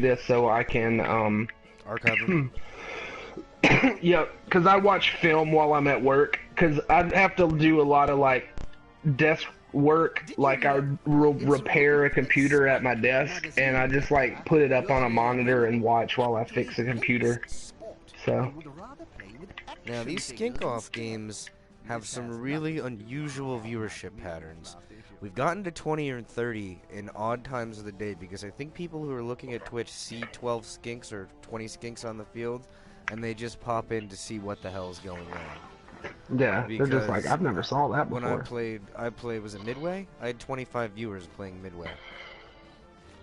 this so I can Archive them. yeah, because I watch film while I'm at work. Because I have to do a lot of like desk work, like I repair a computer at my desk, and I just like put it up on a monitor and watch while I fix a computer. So. Now these skink off games have some really unusual viewership patterns. We've gotten to 20 or 30 in odd times of the day because I think people who are looking at Twitch see 12 skinks or 20 skinks on the field, and they just pop in to see what the hell is going on. Yeah, Because they're just like, I've never saw that before. When I played, was it Midway? I had 25 viewers playing Midway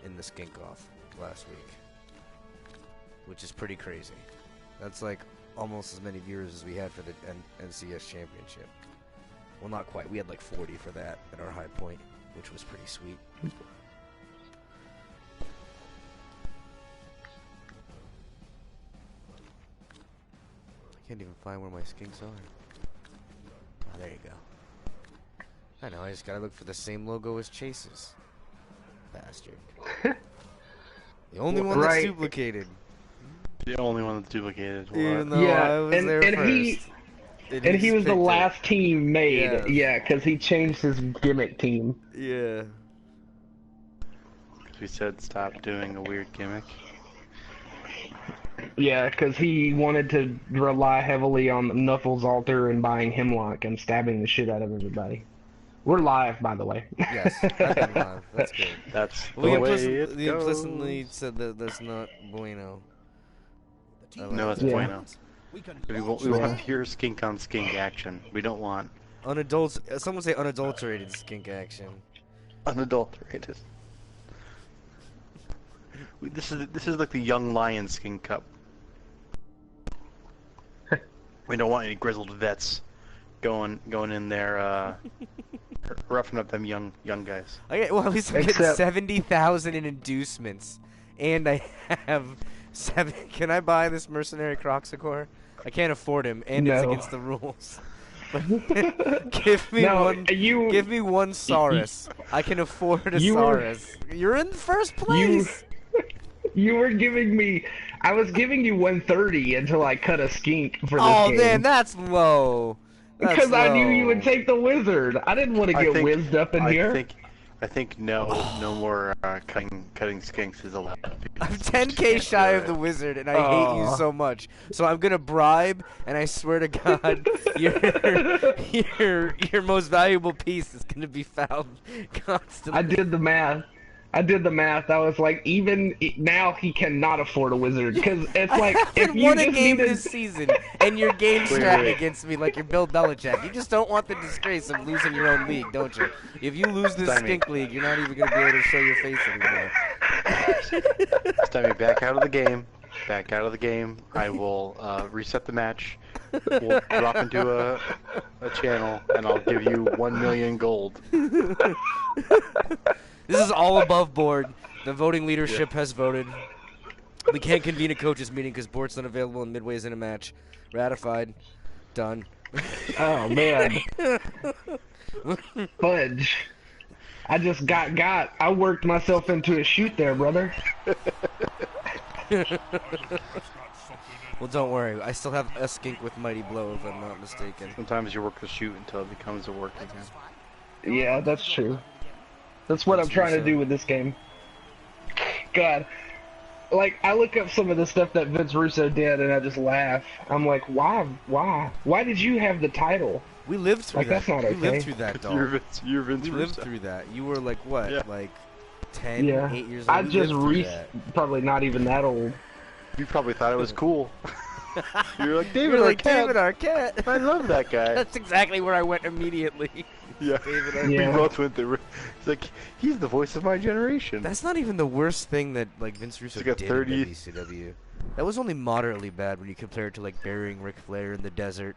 in the skink off last week, which is pretty crazy. That's like almost as many viewers as we had for the NCS Championship. Well, not quite. We had like 40 for that at our high point, which was pretty sweet. I can't even find where my skinks are. Oh, there you go. I know, I just gotta look for the same logo as Chase's. Bastard. The only one that's duplicated. The only one that's duplicated. Even though I was there first. And he was the last team made. Yeah, because he changed his gimmick team. Yeah. Because we said stop doing a weird gimmick. Yeah, because he wanted to rely heavily on Knuffles' altar and buying Hemlock and stabbing the shit out of everybody. We're live, by the way. Yes, I've been live. That's good. That's the we way it goes. implicitly said that that's not bueno. No, it's bueno. We want pure skink on skink action. We don't want Someone say unadulterated skink action. Unadulterated. This is like the Young Lion Skink Cup. We don't want any grizzled vets going in there roughing up them young guys. Okay, well at least I'm getting 70,000 in inducements, and I have 7. Can I buy this mercenary Croxicor? I can't afford him, and it's against the rules. Give me one Saurus. I can afford a Saurus. You're in first place. You were giving me. I was giving you 130 until I cut a skink for this game. Oh man, that's low. Because I knew you would take the wizard. I didn't want to get whizzed up in here. I think no more cutting skinks is allowed. I'm 10k shy of the wizard, and I hate you so much. So I'm gonna bribe, and I swear to God, your most valuable piece is gonna be found constantly. I did the math. I was like, even now he cannot afford a wizard because it's like if you won a game this season and you're game strat against me like you're Bill Belichick. You just don't want the disgrace of losing your own league, don't you? If you lose this skink league, you're not even gonna be able to show your face anymore. Stemmy, back out of the game. Back out of the game. I will reset the match. We'll drop into a channel, and I'll give you 1 million gold. This is all above board. The voting leadership has voted. We can't convene a coaches meeting because Bort's not available and Midway's in a match. Ratified. Done. Oh man. Fudge. I just got. I worked myself into a shoot there, brother. Well, don't worry. I still have a skink with Mighty Blow, if I'm not mistaken. Sometimes you work the shoot until it becomes a work again. Yeah, that's true. That's what I'm trying to do with this game. God. Like, I look up some of the stuff that Vince Russo did, and I just laugh. I'm like, why? Why did you have the title? We lived through that. That's not okay. We lived through that, dog. You're Vince We lived through that. You were like, what? Yeah. Like 10, 8 years old? I just probably not even that old. You probably thought it was cool. You're like, David Arquette. I love that guy. That's exactly where I went immediately. Yeah, we both went there. It's like, he's the voice of my generation. That's not even the worst thing that like Vince Russo did in WCW. That was only moderately bad when you compare it to like burying Ric Flair in the desert,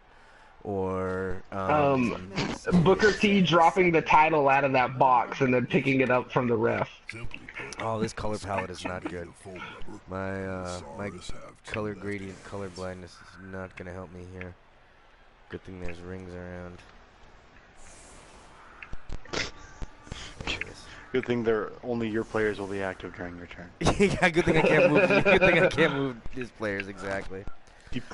or Booker T dropping the title out of that box and then picking it up from the ref. Oh, this color palette is not good. My my color gradient, color blindness is not gonna help me here. Good thing there's rings around. Good thing only your players will be active during your turn. Yeah, good thing I can't move. Good thing I can't move his players exactly.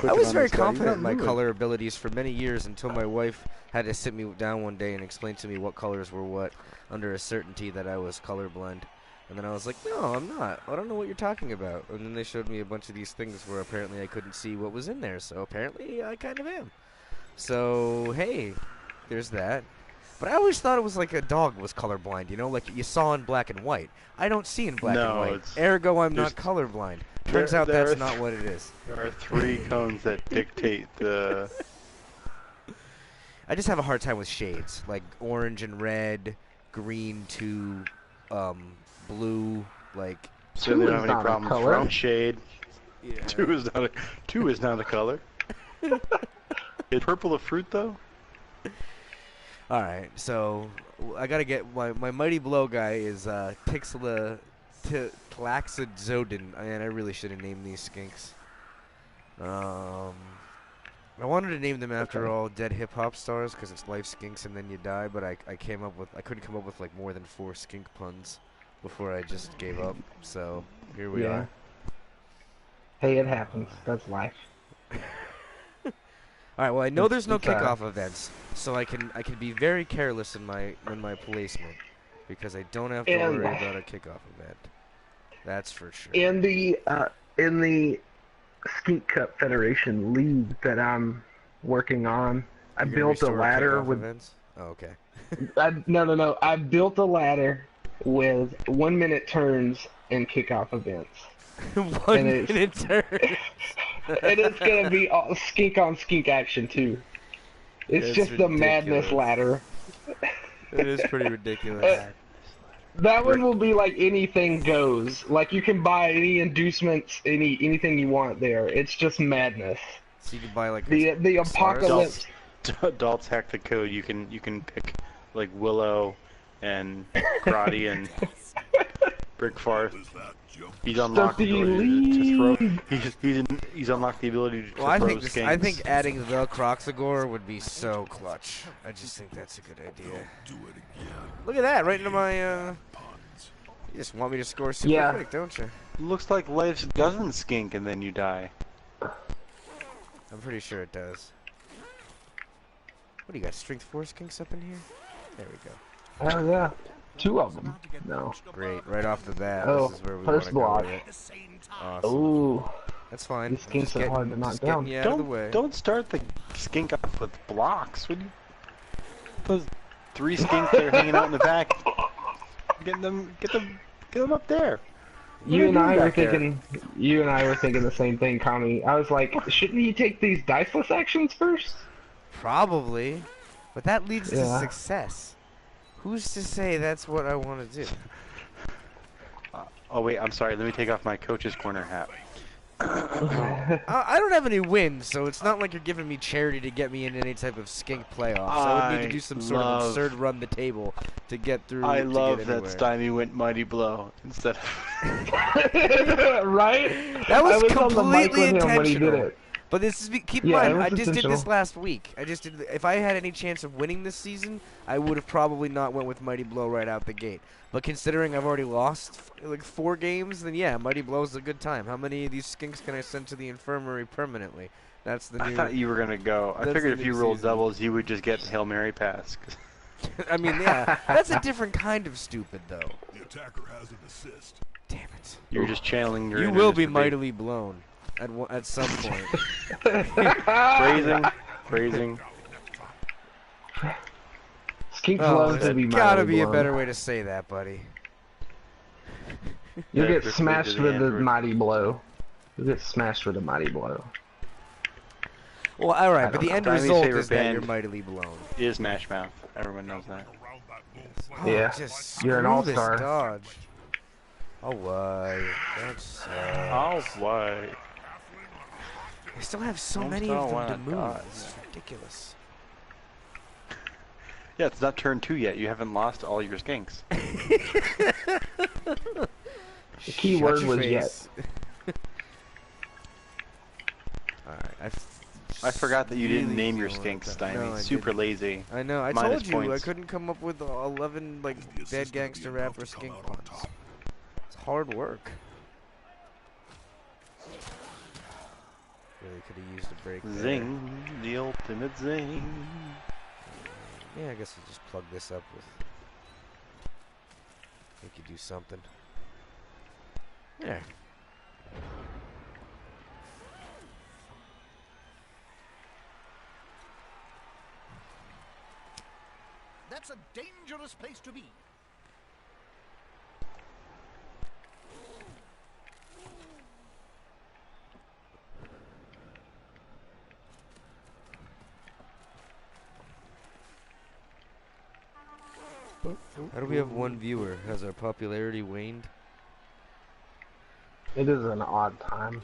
I was very confident in my color abilities for many years until my wife had to sit me down one day and explain to me what colors were what under a certainty that I was colorblind. And then I was like, no, I'm not. I don't know what you're talking about. And then they showed me a bunch of these things where apparently I couldn't see what was in there. So apparently I kind of am. So, hey, there's that. But I always thought it was like a dog was colorblind, you know, like you saw in black and white. I don't see in black and white. Ergo, I'm not colorblind. Turns out that's not what it is. There are 3 cones that dictate the... I just have a hard time with shades, like orange and red, green to blue, like... So they don't have any problems from shade. Yeah. 2 is not a color. Is purple a fruit, though? Alright, so I gotta get my Mighty Blow guy is Tixla Tlaxadzodin, and I really should have named these skinks. I wanted to name them after all dead hip hop stars because it's life skinks and then you die, but I couldn't come up with like more than 4 skink puns before I just gave up. So here we are. Hey, it happens. That's life. All right. Well, I know there's no kickoff events, so I can be very careless in my placement because I don't have to worry about a kickoff event. That's for sure. In the Skink Cup Federation league that I'm working on, I built a ladder with. Events? Oh, okay. No. I built a ladder with 1-minute turns and kickoff events. 1-minute turns. And it's gonna be all skink on skink action too. It's just ridiculous. The madness ladder. It is pretty ridiculous. That one will be like anything goes. Like you can buy any inducements, anything you want there. It's just madness. So you can buy like the apocalypse. Adults hack the code. You can pick like Willow and Karate and Brickfarth. He's unlocked the ability to throw. He's unlocked the ability to throw skinks. I think adding the Croxagore would be so clutch. I just think that's a good idea. Look at that, right into my. You just want me to score super quick, don't you? Looks like life doesn't skink and then you die. I'm pretty sure it does. What do you got? Strength 4 skinks up in here? There we go. Oh yeah. 2 of them. No. Great, right off the bat. Oh, this is where we first block. Awesome. Ooh. That's fine. These skinks are hard to knock down. Don't start the skink off with blocks, would you? Those 3 skinks that are hanging out in the back. Get them up there. You and I were thinking the same thing, Kami. I was like, shouldn't you take these diceless actions first? Probably, but that leads to success. Who's to say that's what I want to do? Oh wait, I'm sorry. Let me take off my coach's corner hat. I don't have any wins, so it's not like you're giving me charity to get me in any type of skink playoffs. I would need to do some sort of absurd run the table to get through. I love that Stymie went Mighty Blow instead of... Right? That was completely on the mic with him intentional. when he did it. But this is keep in mind, I just did this last week. If I had any chance of winning this season, I would have probably not went with Mighty Blow right out the gate. But considering I've already lost like 4 games, then yeah, Mighty Blow is a good time. How many of these skinks can I send to the infirmary permanently? That's the new. I thought you were gonna go. I figured if you rolled doubles, you would just get Hail Mary pass. I mean, yeah, that's a different kind of stupid, though. The attacker has an assist. Damn it! You're just channeling your. You will be mightily blown at some point. Phrasing. Skink loves to be gotta be a better way to say that, buddy. You'll get smashed with the Mighty Blow. You'll get smashed with a Mighty Blow. Well, alright, but the end result is that you're mightily blown. Is Smash Mouth. Everyone knows that. Yeah, you're an all-star. Dodge. Oh, why? That's oh, why? I still have so many of them to move. It's ridiculous. Yeah, it's not turn 2 yet. You haven't lost all your skinks. The key word was yet. Alright, I forgot that you didn't really name your feeling skinks, it. Stymie. No, I Super didn't. lazy. I know. I Minus told you I points. couldn't come up with 11 like dead gangster rapper skink puns. It's hard work. Really could have used a break there. Zing, the ultimate zing. Yeah, I guess we'll just plug this up with. We could do something. There. That's a dangerous place to be. How do we have one viewer? Has our popularity waned? It is an odd time.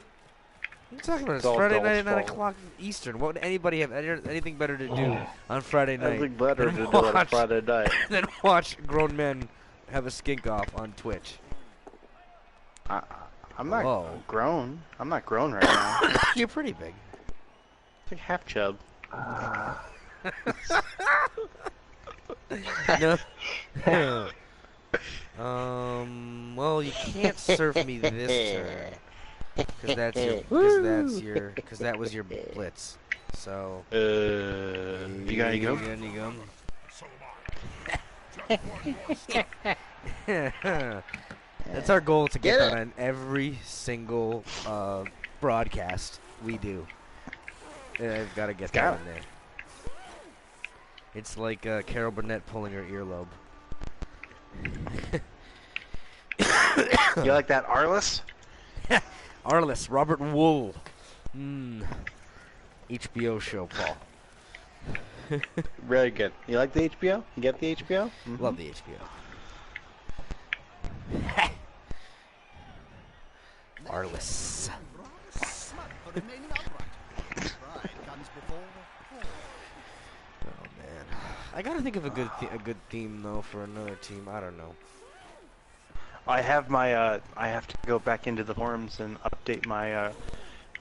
What are you talking about? It's all Friday Dolph's night at 9 fault. o'clock Eastern. What would anybody have anything better to do on Friday night Nothing better than to do on a watch- Friday night. than watch grown men have a skink off on Twitch? I'm not Whoa. grown. I'm not grown right now. You're pretty big. It's like half chub. No. Well, you can't surf me this turn. Because that was your blitz. So. You got any You gum? got any gum? That's our goal, to get that on every single broadcast we do. I've got to get that in there. It's like Carol Burnett pulling her earlobe. You like that Arliss? Arliss, Robert Wool. HBO show, Paul. Very good. You like the HBO? You get the HBO? Mm-hmm. Love the HBO. Arliss. Oh man, I gotta think of a good theme though for another team. I don't know. I have my I have to go back into the forums and update my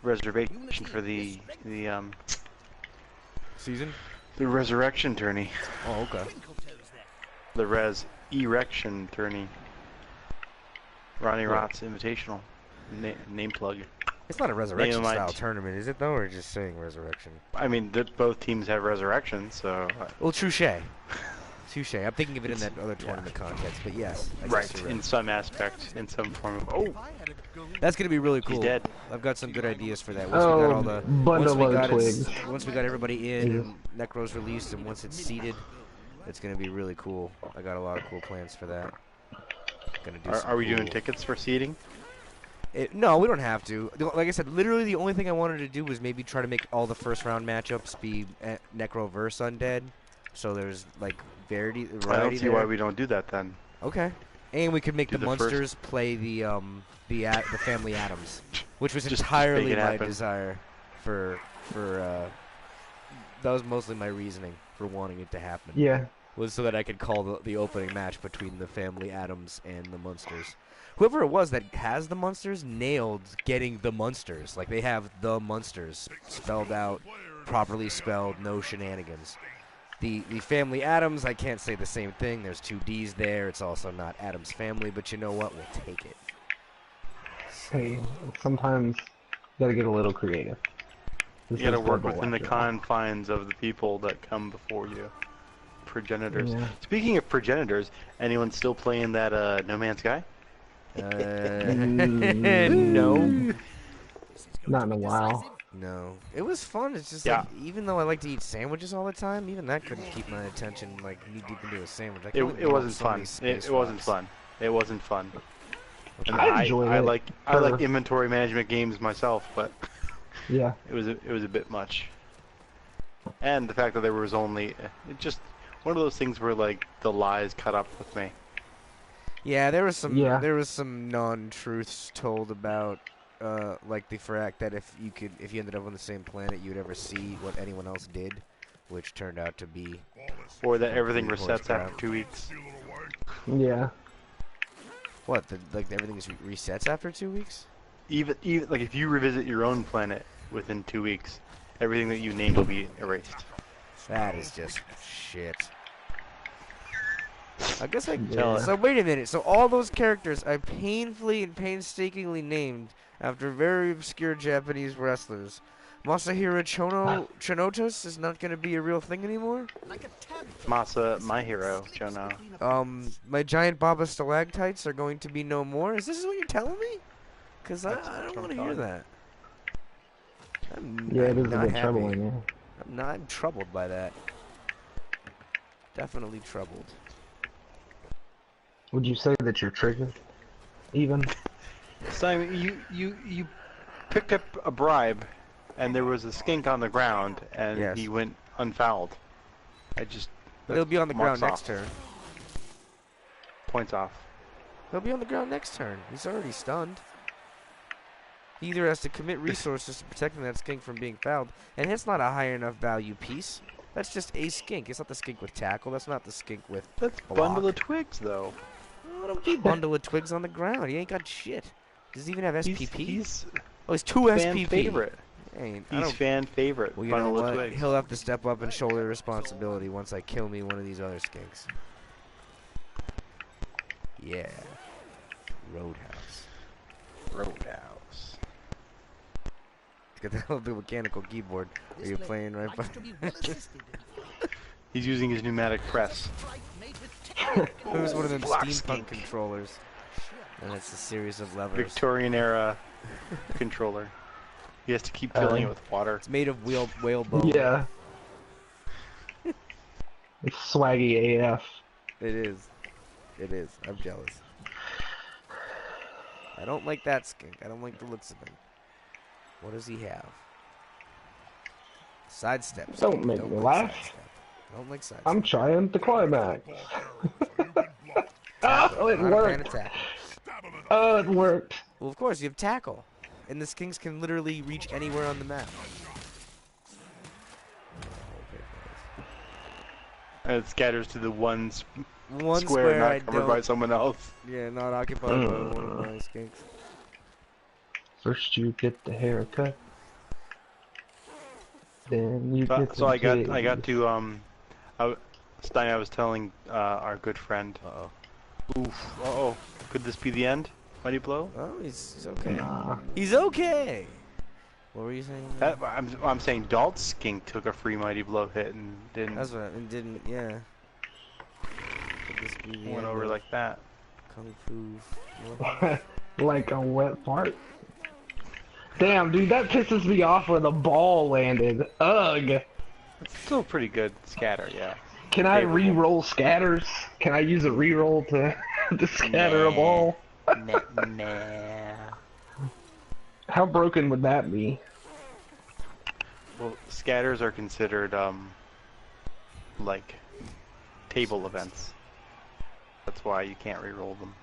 reservation for the Season? resurrection tourney. Oh, okay. The res erection tourney. Ronnie Rott's Invitational. Name plug. It's not a resurrection my style t- tournament, is it though, or just saying resurrection? I mean, both teams have resurrection, so Well, touche. Touche. I'm thinking of it in that other tournament context, but yes. I guess right you're in some aspect, in some form of. Oh, That's gonna be really cool. he's dead. I've got some good ideas for that. Once we got all the bundle of twigs. once we got everybody in and Necro's released, and once it's seated, it's gonna be really cool. I got a lot of cool plans for that. Gonna do. Are we doing tickets for seating? No, we don't have to. Like I said, literally the only thing I wanted to do was maybe try to make all the first round matchups be Necro versus Undead, so there's like variety I don't see there. why we don't do that then. Okay. And we could make Do the the first- Munsters play the Family Adams, which was Just entirely make it my happen. desire for that was mostly my reasoning for wanting it to happen. Yeah. Was so that I could call the opening match between the Family Adams and the Munsters. Whoever it was that has the Munsters nailed getting the Munsters. Like, they have the Munsters spelled out, properly spelled, no shenanigans. The Family Adams, I can't say the same thing. There's two D's there. It's also not Adams Family, but you know what? We'll take it. Hey, sometimes you gotta get a little creative. This You gotta is work Purple within the after all. confines of the people that come before you. Progenitors. Yeah. Speaking of progenitors, anyone still playing that No Man's Sky? No. Not in a while. No. It was fun. It's just Yeah. like, even though I like to eat sandwiches all the time, even that couldn't keep my attention like knee deep into a sandwich. I It couldn't wasn't so fun. many space It wasn't rocks. fun. It wasn't fun. And I enjoyed I it like for- inventory management games myself, but Yeah. it was a bit much. And the fact that there was only it just one of those things where like the lies cut up with me. Yeah, there was some Yeah. non-truths told about like the fact that if you ended up on the same planet, you'd ever see what anyone else did, which turned out to be Or that everything Horse resets crap. after 2 weeks. Yeah. what? Like everything resets after 2 weeks? Even like if you revisit your own planet within 2 weeks, Everything that you named will be erased. That is just shit. I guess I Yeah. So wait a minute. So all those characters I painfully and painstakingly named after very obscure Japanese wrestlers. Masahiro Chonotos is not going to be a real thing anymore? My hero, Chono. My giant Baba stalactites are going to be no more? Is this what you're telling me? Because I don't want to hear that. Yeah, it is a not bit happy. troubling. Yeah. I'm troubled by that. Definitely troubled. Would you say that you're triggered? Even? Simon, you picked up a bribe, and there was a skink on the ground, and Yes. he went unfouled. He'll be on the ground marks next off. turn. Points off. He'll be on the ground next turn. He's already stunned. He either has to commit resources to protecting that skink from being fouled, and it's not a high enough value piece. That's just a skink. It's not the skink with tackle. That's not the skink with That's block. bundle of twigs, though. Oh, don't be bundle of twigs on the ground. He ain't got shit. Does he even have SPP? He's He's 2 fan SPP. favorite. I He's don't- fan favorite. Well, you know Bundle of what? twigs. He'll have to step up and shoulder responsibility once I kill me one of these other skinks. Yeah. Roadhouse. Roadhouse. Get that little mechanical keyboard. Are you playing right by? He's using his pneumatic press. It was one of them Block steampunk skink. controllers. And it's a series of levers. Victorian era controller. He has to keep filling it with water. It's made of whale bone. Yeah. It's swaggy AF. It is. It is. I'm jealous. I don't like that skink. I don't like the looks of him. What does he have? Sidestep. Don't make me laugh. Sidestep. I don't like sidestep. I'm trying to climax. Oh, it Not a fan of worked. tackle. Oh, it worked. Well, of course, you have tackle. And the skinks can literally reach anywhere on the map. And it scatters to the one One square not I covered by don't. someone else. Yeah, not occupied by one of my skinks. First you get the haircut. Then you get So the I got titties. to Stein. I was telling our good friend. Uh-oh. Oof. Uh-oh. Could this be the end? Mighty blow. Oh, he's okay. Nah. He's okay. What were you saying? I'm saying Dalt Skink took a free mighty blow hit and didn't That's what it didn't. Yeah. Could this be the went end over of like that. Kung Fu. Like a wet fart. Damn, dude, that pisses me off where the ball landed. Ugh. It's still pretty good scatter, yeah. Can I Favorable. re-roll scatters? Can I use a re-roll to to scatter a ball? Nah. How broken would that be? Well, scatters are considered like table events. That's why you can't re-roll them.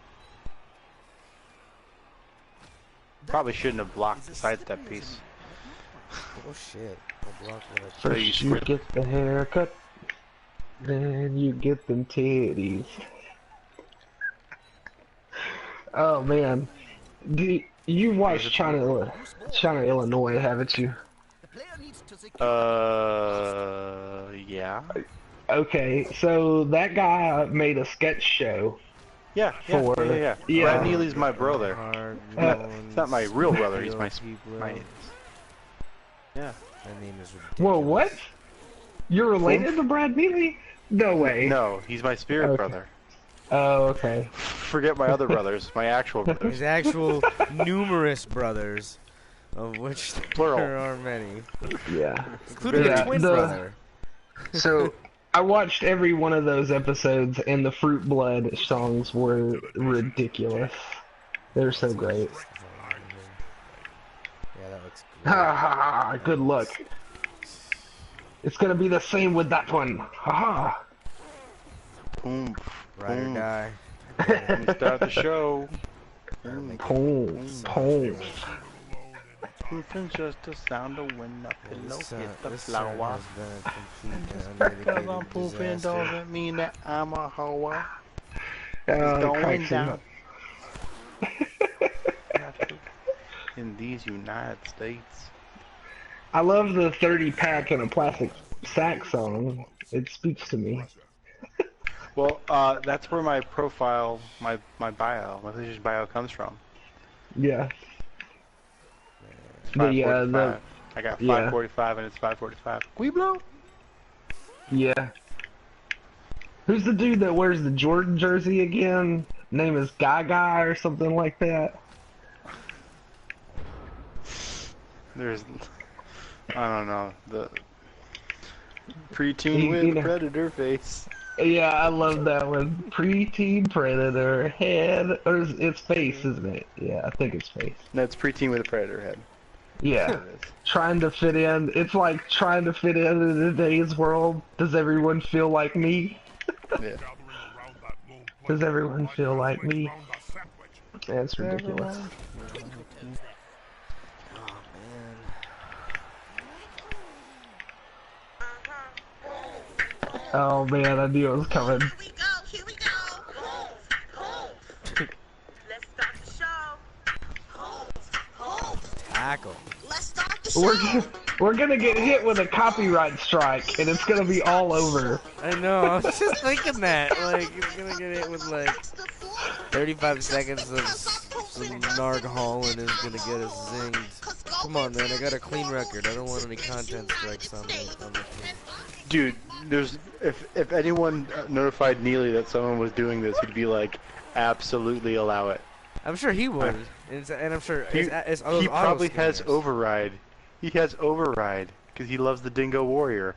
Probably shouldn't have blocked the sidestep piece. Oh shit! I blocked what I So you First you squid- get the haircut, then you get them titties. Oh man, you watched China, Illinois, haven't you? Yeah. Okay, so that guy made a sketch show. Yeah. Yeah. Brad Neely's my brother. Hard It's not my real brother. He's my yeah. My name is. Whoa, what? You're related to Brad Neely? No way. No, he's my spirit Okay. brother. Oh, okay. Forget my other brothers, my actual brothers. His actual numerous brothers, of which Plural. there are many, Yeah. including Yeah, a twin the- brother. So, I watched every one of those episodes, and the Fruit Blood songs were ridiculous. They're so great. Yeah, that looks Ha great. ha ha, good luck. It's gonna be the same with that one. Ha ha. Boom. Ride or boom. die. Let me start the show. Boom, boom. Poofing just the sound of when the pillow This, hit the this flower. has been a complete and Because I'm unmitigated poofing disaster. doesn't mean that I'm a hoa. It It's going cracks me down. up. In these United States. I love the 30 pack in a plastic sack song. It speaks to me. Well, that's where my profile, my PlayStation bio comes from. Yeah. It's The 545. I got yeah. 545 and it's 545. Weeblo? Yeah. Who's the dude that wears the Jordan jersey again? Name is Gaga or something like that. There's, I don't know, the preteen with predator face. Yeah, I love that one. Preteen predator head, or it's face, isn't it? Yeah, I think it's face. No, it's preteen with a predator head. Yeah, trying to fit in. It's like trying to fit into today's world. Does everyone feel like me? Yeah. Does everyone feel like me? That's ridiculous. Oh man, I knew it was coming. Here we go, here we go. Let's start the show. Tackle. Let's start the show. We're gonna get hit with a copyright strike, and it's gonna be all over. I know, I was just thinking that. Like, he's gonna get hit with like 35 seconds of some Narg Hall and is gonna get us zinged. Come on, man, I got a clean record. I don't want any content strikes on the Dude, there's if anyone notified Neely that someone was doing this, he'd be like, absolutely allow it. I'm sure he would, and I'm sure He probably has override. He has override because he loves the Dingo Warrior.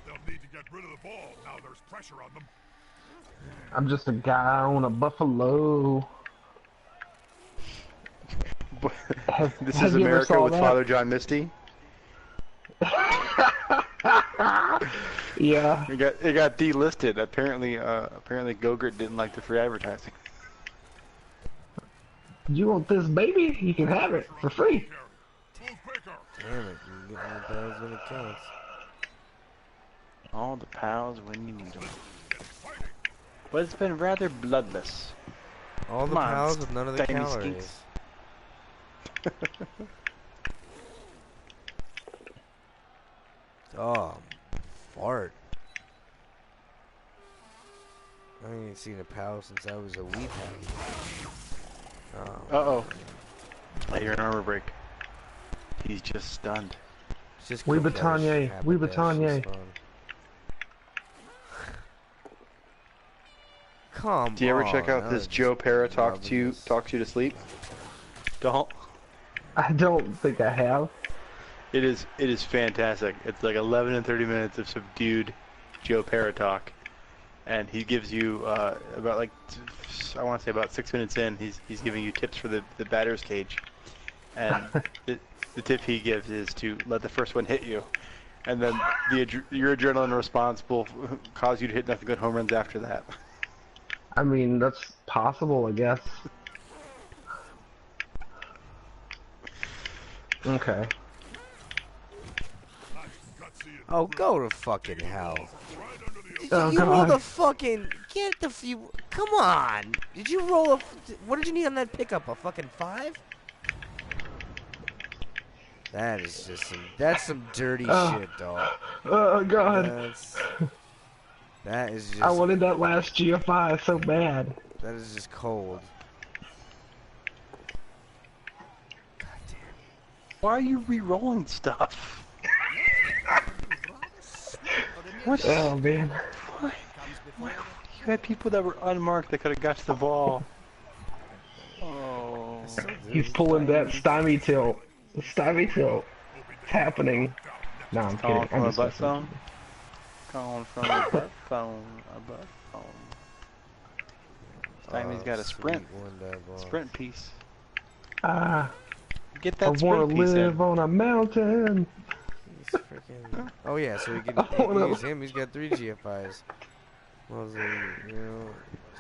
They'll need to get rid of the ball. Now there's pressure on them. I'm just a guy on a buffalo. This have is you ever America saw with that? Father John Misty. Yeah. It got delisted. Apparently Gogurt didn't like the free advertising. You want this baby? You can have it for free. Move quicker. Damn it, you get more pals when it counts. All the pals when you need them. But it's been rather bloodless. All the Come on, pals with none of the tiny calories. Oh, fart. I ain't seen a pal since I was a wee pal. Oh. Uh-oh. I hear an armor break. He's just stunned. It's just We quick Batonye, dash, we habit dash Batonye. is fun. Come Do you ever check out on, this that Joe was Para just talks you to sleep? Don't. I don't think I have. It is fantastic. It's like 11 and 30 minutes of subdued Joe Para talk, and he gives you about like I want to say about 6 minutes in, he's giving you tips for the batter's cage, and the tip he gives is to let the first one hit you, and then your adrenaline response will cause you to hit nothing but home runs after that. I mean, that's possible, I guess. Okay. Oh, go to fucking hell. Oh, You God. rolled a fucking... Get the few... Come on! Did you roll a... What did you need on that pickup? A fucking 5? That is just some... That's some dirty shit, dog. Oh, God. That is just... I wanted that last GFI so bad. That is just cold. Why are you re-rolling stuff? What? Oh, man. Why? You had people that were unmarked that could have got to the ball. Oh. He's pulling that stymie tilt. The stymie tilt. It's happening. No, I'm Calling kidding. from I'm a just butt messing. phone? Calling from a butt phone. A butt phone. Stymie's got a sprint piece. Ah, Get I that wanna sprint piece live in. on a mountain. He's freaking... Oh yeah, so we can use him. He's got 3 GFIs. Well, I was like, you know,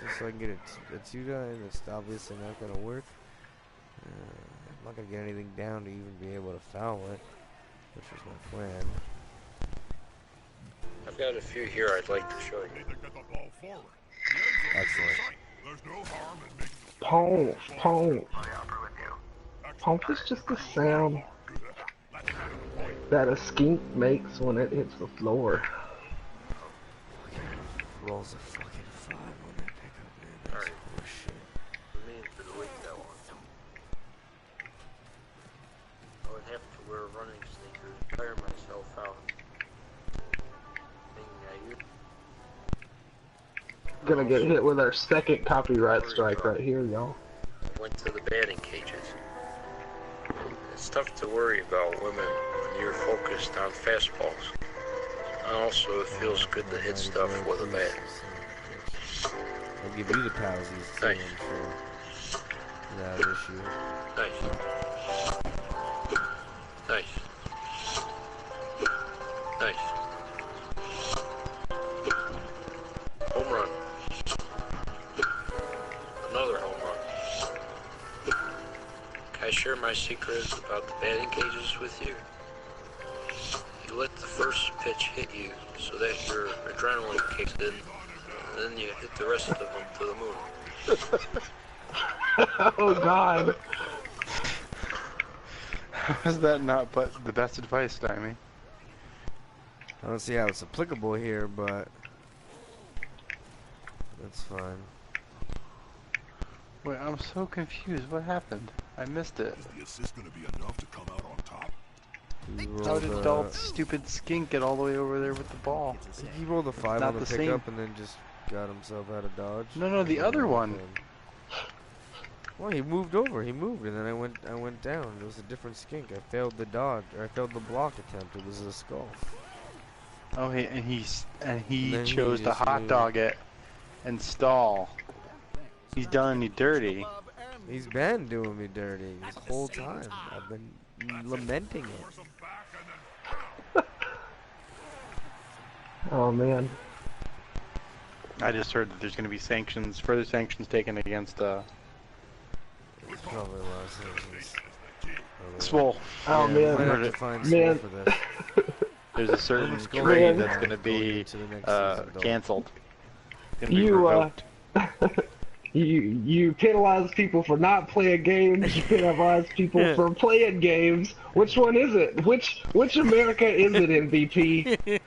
just so I can get a 2-die, that's obviously not gonna work. I'm not gonna get anything down to even be able to foul it, which was my plan. I've got a few here I'd like to show you. Need to get the ball forward. Excellent. There's no harm in making Ponk, ponk. Ponk is just a sound. the that a skink makes when it hits the floor. Rolls a fucking 5 on that pickup, man. That's Alright. horseshit. I mean, to wait that long. I would have to wear running sneakers, tire myself out. Thinking Gonna get hit with our second copyright strike right here, y'all. I went to the batting cages. It's tough to worry about women when you're focused on fastballs. And also, it feels good to hit stuff with a bat. I'll give you the palsies too, Nice. I'm sure. Without issue. Nice. Nice. Nice. Home run. Another home run. Can I share my secret about the batting cages with you? You let the first pitch hit you so that your adrenaline kicks in, and then you hit the rest of them to the moon. Oh God. How is that not but the best advice, Dimey? I don't see how it's applicable here, but that's fine. Wait, I'm so confused. What happened? I missed it. Is the assist gonna be enough to come out on top? He How rolled did a, adult stupid skink get all the way over there with the ball? he rolled a 5 Not on the the same. pickup and then just got himself out of dodge. No, the other one. Well, he moved over. He moved, and then I went down. It was a different skink. I failed the dodge, or I failed the block attempt. It was a skull. Oh, and he And then he chose to just hot moved. dog it and stall. He's done me dirty. He's been doing me dirty this whole time. I've been lamenting it. Oh man. I just heard that there's going to be further sanctions taken against It's probably a lot of sanctions. Swole. Oh Yeah, we might man. have to find Man. Swole for this. There's a certain Let's go trade Man. that's going to Going be into the next season, though. canceled. Gonna be You revoked. you penalize people for not playing games. You penalize people for playing games. Which one is it? Which America is it, MVP?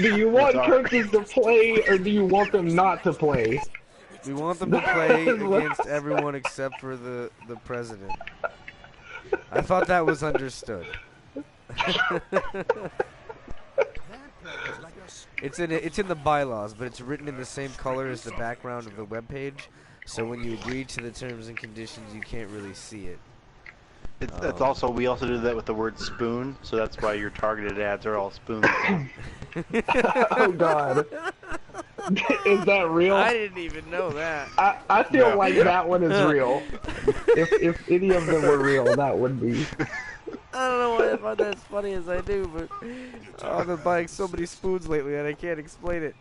Do you want That's our- coaches to play or do you want them not to play? We want them to play That is what- against everyone except for the president. I thought that was understood. It's in the bylaws, but it's written in the same color as the background of the webpage. So when you agree to the terms and conditions, you can't really see it. That's also, we also did that with the word spoon, so that's why your targeted ads are all spoons. Oh God. Is that real? I didn't even know that. I feel No. like that one is real. If any of them were real, that would be. I don't know why I find that as funny as I do, but I've been buying so many spoons lately and I can't explain it.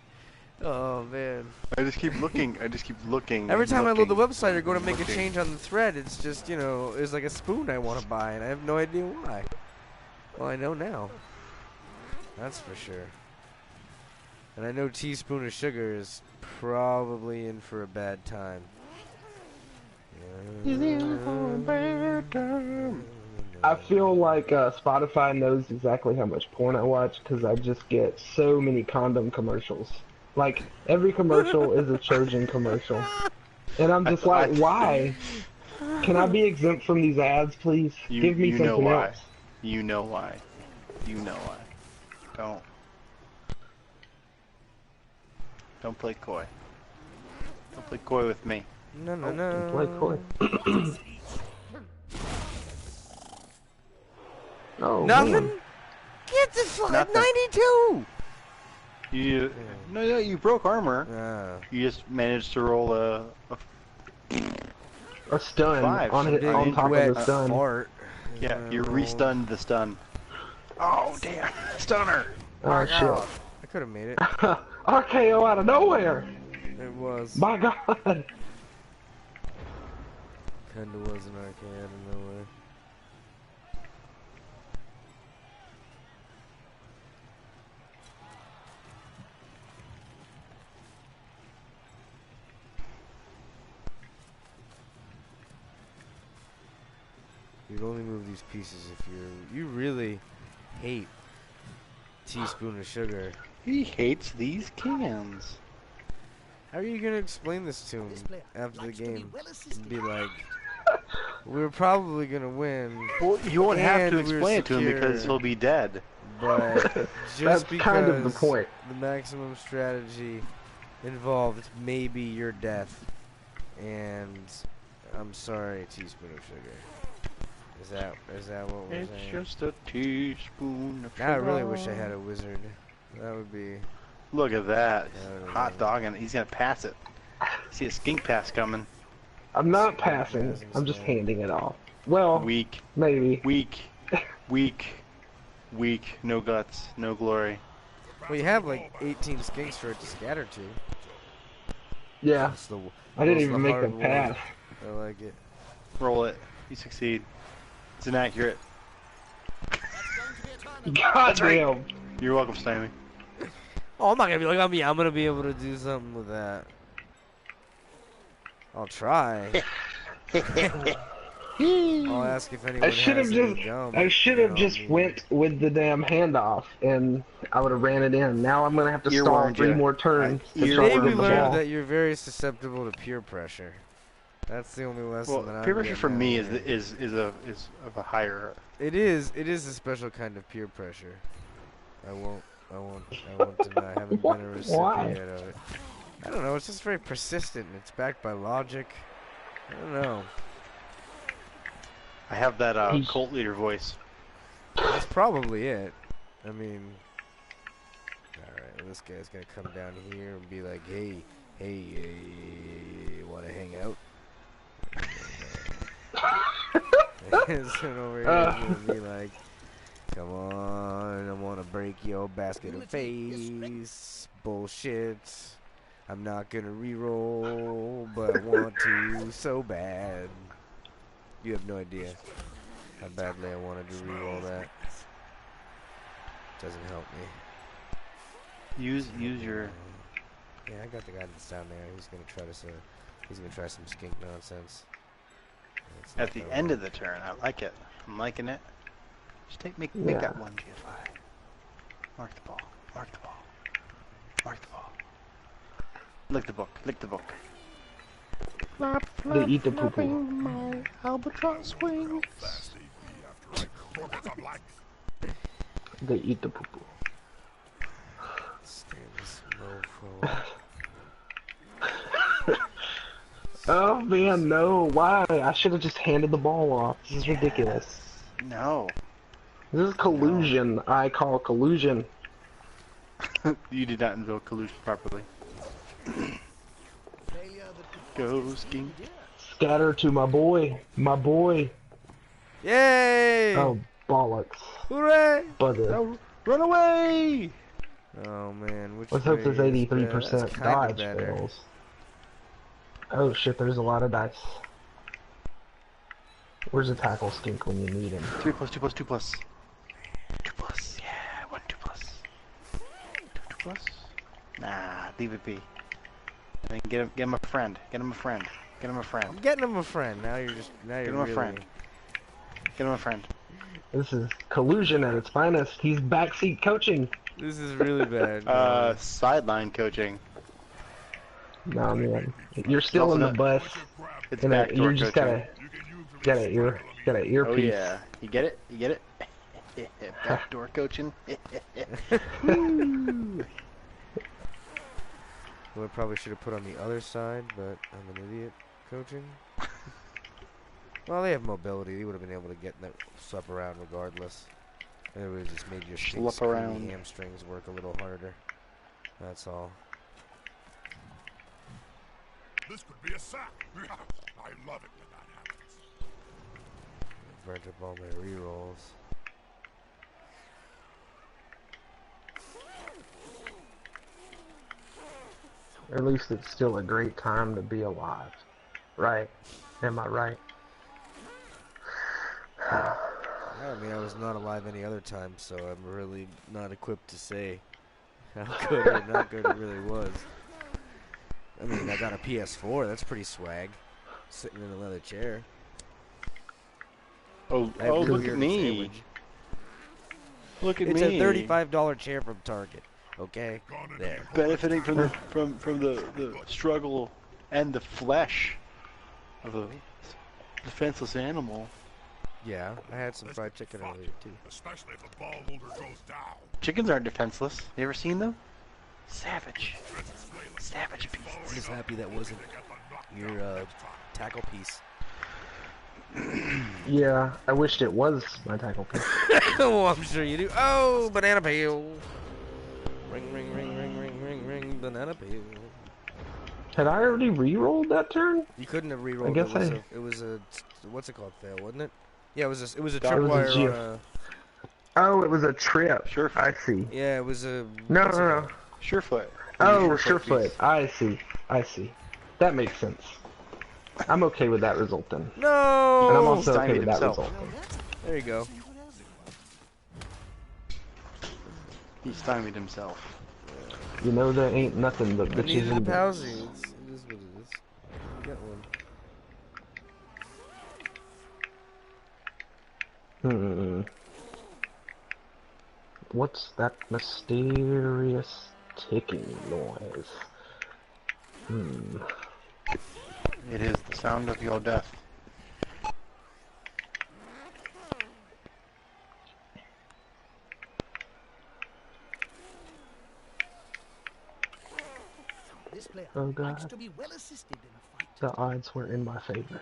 Oh man. I just keep looking. Every time I load the looking. website or go to make a looking. change on the thread, it's just, it's like a spoon I want to buy and I have no idea why. Well, I know now. That's for sure. And I know teaspoon of sugar is probably in for a bad time. I feel like Spotify knows exactly how much porn I watch because I just get so many condom commercials. Like, every commercial is a Trojan commercial. And I'm just like, why? Can I be exempt from these ads, please? Give me you know something why. else. You know why. You know why. Don't play coy. Don't play coy with me. No. Play coy. Oh, Nothing? man. Get the fuck Nothing. 92! No, you broke armor. You just managed to roll a A stun 5. on top of the stun. Fart. yeah. You re-stunned the stun. Oh damn! Stunner. Oh, shit. I could have made it. RKO out of nowhere! It was. My God! Kinda was an arcade out of nowhere. You'd only move these pieces if you really hate teaspoon of sugar. He hates these cans. How are you gonna explain this to him This player after the likes to be game? well And assisted. be like, we're probably gonna win, Well, you won't have to And we're explain it to him because secure. he'll be dead. but That's just because kind of the point. the maximum strategy involved maybe your death, and I'm sorry, a teaspoon of sugar. Is that what we're It's saying? just a teaspoon of sugar. Now I really wish I had a wizard. That would be. Look at that. Yeah, Hot dog, and he's going to pass it. See a skink pass coming. I'm not passing. I'm just handing it off. Well, Weak, maybe. weak, weak, weak. No guts, no glory. Well, you have like 18 skinks for it to scatter to. Yeah. That's the, I didn't that's even the make hard them one. pass. I like it. Roll it. You succeed. It's inaccurate. God damn. You're welcome, Sammy. Oh, I'm not gonna be like me. I'm gonna be able to do something with that. I'll try. I'll ask if anyone I should have has just. any gum. I should and have I'll just be- went with the damn handoff, and I would have ran it in. Now I'm gonna have to stall Earwormed 3 ya. more turns to Earwormed try Today to we get the learned ball. that you're very susceptible to peer pressure. That's the only lesson Well, that I'm peer pressure getting for out me of here. is of a higher. It is a special kind of peer pressure. I won't deny. I haven't been a recipient Why? of it. I don't know. It's just very persistent. And it's backed by logic. I don't know. I have that He's- cult leader voice. That's probably it. I mean, all right. Well, this guy's gonna come down here and be like, "Hey, wanna hang out?" And over here he's gonna be like, "Come on, I wanna break your basket of face. Bullshit. I'm not gonna re-roll, but I want to so bad." You have no idea how badly I wanted to re-roll that. Doesn't help me. Use your. Yeah, I got the guy that's down there. He's gonna try some skink nonsense. That's At not the gonna end work. of the turn, I like it. I'm liking it. Just make Yeah. that one GFI. Mark the ball. Mark the ball. Mark the ball. Lick the book. Lick the book. They eat the poo-poo. My albatross wings. Fast they be after I broke some legs. They eat the poo-poo. Stand this mofo. Oh man, no. Why? I should have just handed the ball off. This is ridiculous. No. This is collusion. I call collusion. You did not invoke collusion properly. Failure that could Go, skink. Scatter to my boy. My boy. Yay! Oh, bollocks. Hooray! Bugger. No, run away! Oh man, which Let's hope way this is 83% better? That's kinda dodge better. fails. Oh shit, there's a lot of dice. Where's the tackle skink when you need him? 3 plus, 2 plus, 2 plus. 2 plus, yeah, 1, 2 plus. 2 plus? Nah, leave it be. I mean, get him a friend. Get him a friend. Get him a I'm friend. getting him a friend. Now you're Get him really. a friend. Get him a friend. This is collusion at its finest. He's backseat coaching. This is really bad. Sideline coaching. No man, you're still in the bus. It's And backdoor you're just coaching. got an earpiece. Oh yeah, you get it? You get it? Backdoor coaching. Woo. Who I probably should have put on the other side, but I'm an idiot coaching. Well, they have mobility. They would have been able to get that sup around regardless. It would have just made your Slip around. hamstrings work a little harder. That's all. This could be a sack. I love it when that happens. Burnt up all my rerolls. Or at least it's still a great time to be alive. Right? Am I right? I mean, I was not alive any other time, so I'm really not equipped to say how good or not good it really was. I mean, I got a PS4. That's pretty swag. Sitting in a leather chair. Oh, I have oh good look beer at and me. sandwich. Look at It's me. a $35 chair from Target. Okay, there. Benefiting from the struggle and the flesh of a defenseless animal. Yeah, I had some fried chicken earlier too. Especially if the ball holder goes down. Chickens aren't defenseless. You ever seen them? Savage. Savage beasts. I'm just happy that wasn't your tackle piece. Yeah, I wished it was my tackle piece. Oh, I'm sure you do. Oh, banana peel. Ring, ring, ring, ring, ring, ring, ring, banana peel. Had I already re-rolled that turn? You couldn't have re-rolled. I guess it was a what's it called? Fail, wasn't it? Yeah, it was a It was a tripwire GIF. on a. Oh, it was a trip. Sure. I see. Yeah, it was a. No, what's it no, no. called? Surefoot. Oh, Surefoot Surefoot. piece. I see. I see. That makes sense. I'm okay with that result then. No. And I'm also okay stymied with that himself. result. There you go. He stymied himself. You know there ain't nothing but I bitches needed a and palsy. bitches. It is what it is. Get one. What's that mysterious ticking noise? It is the sound of your death. This player Oh, likes God. to be well assisted in a fight. The odds were in my favor.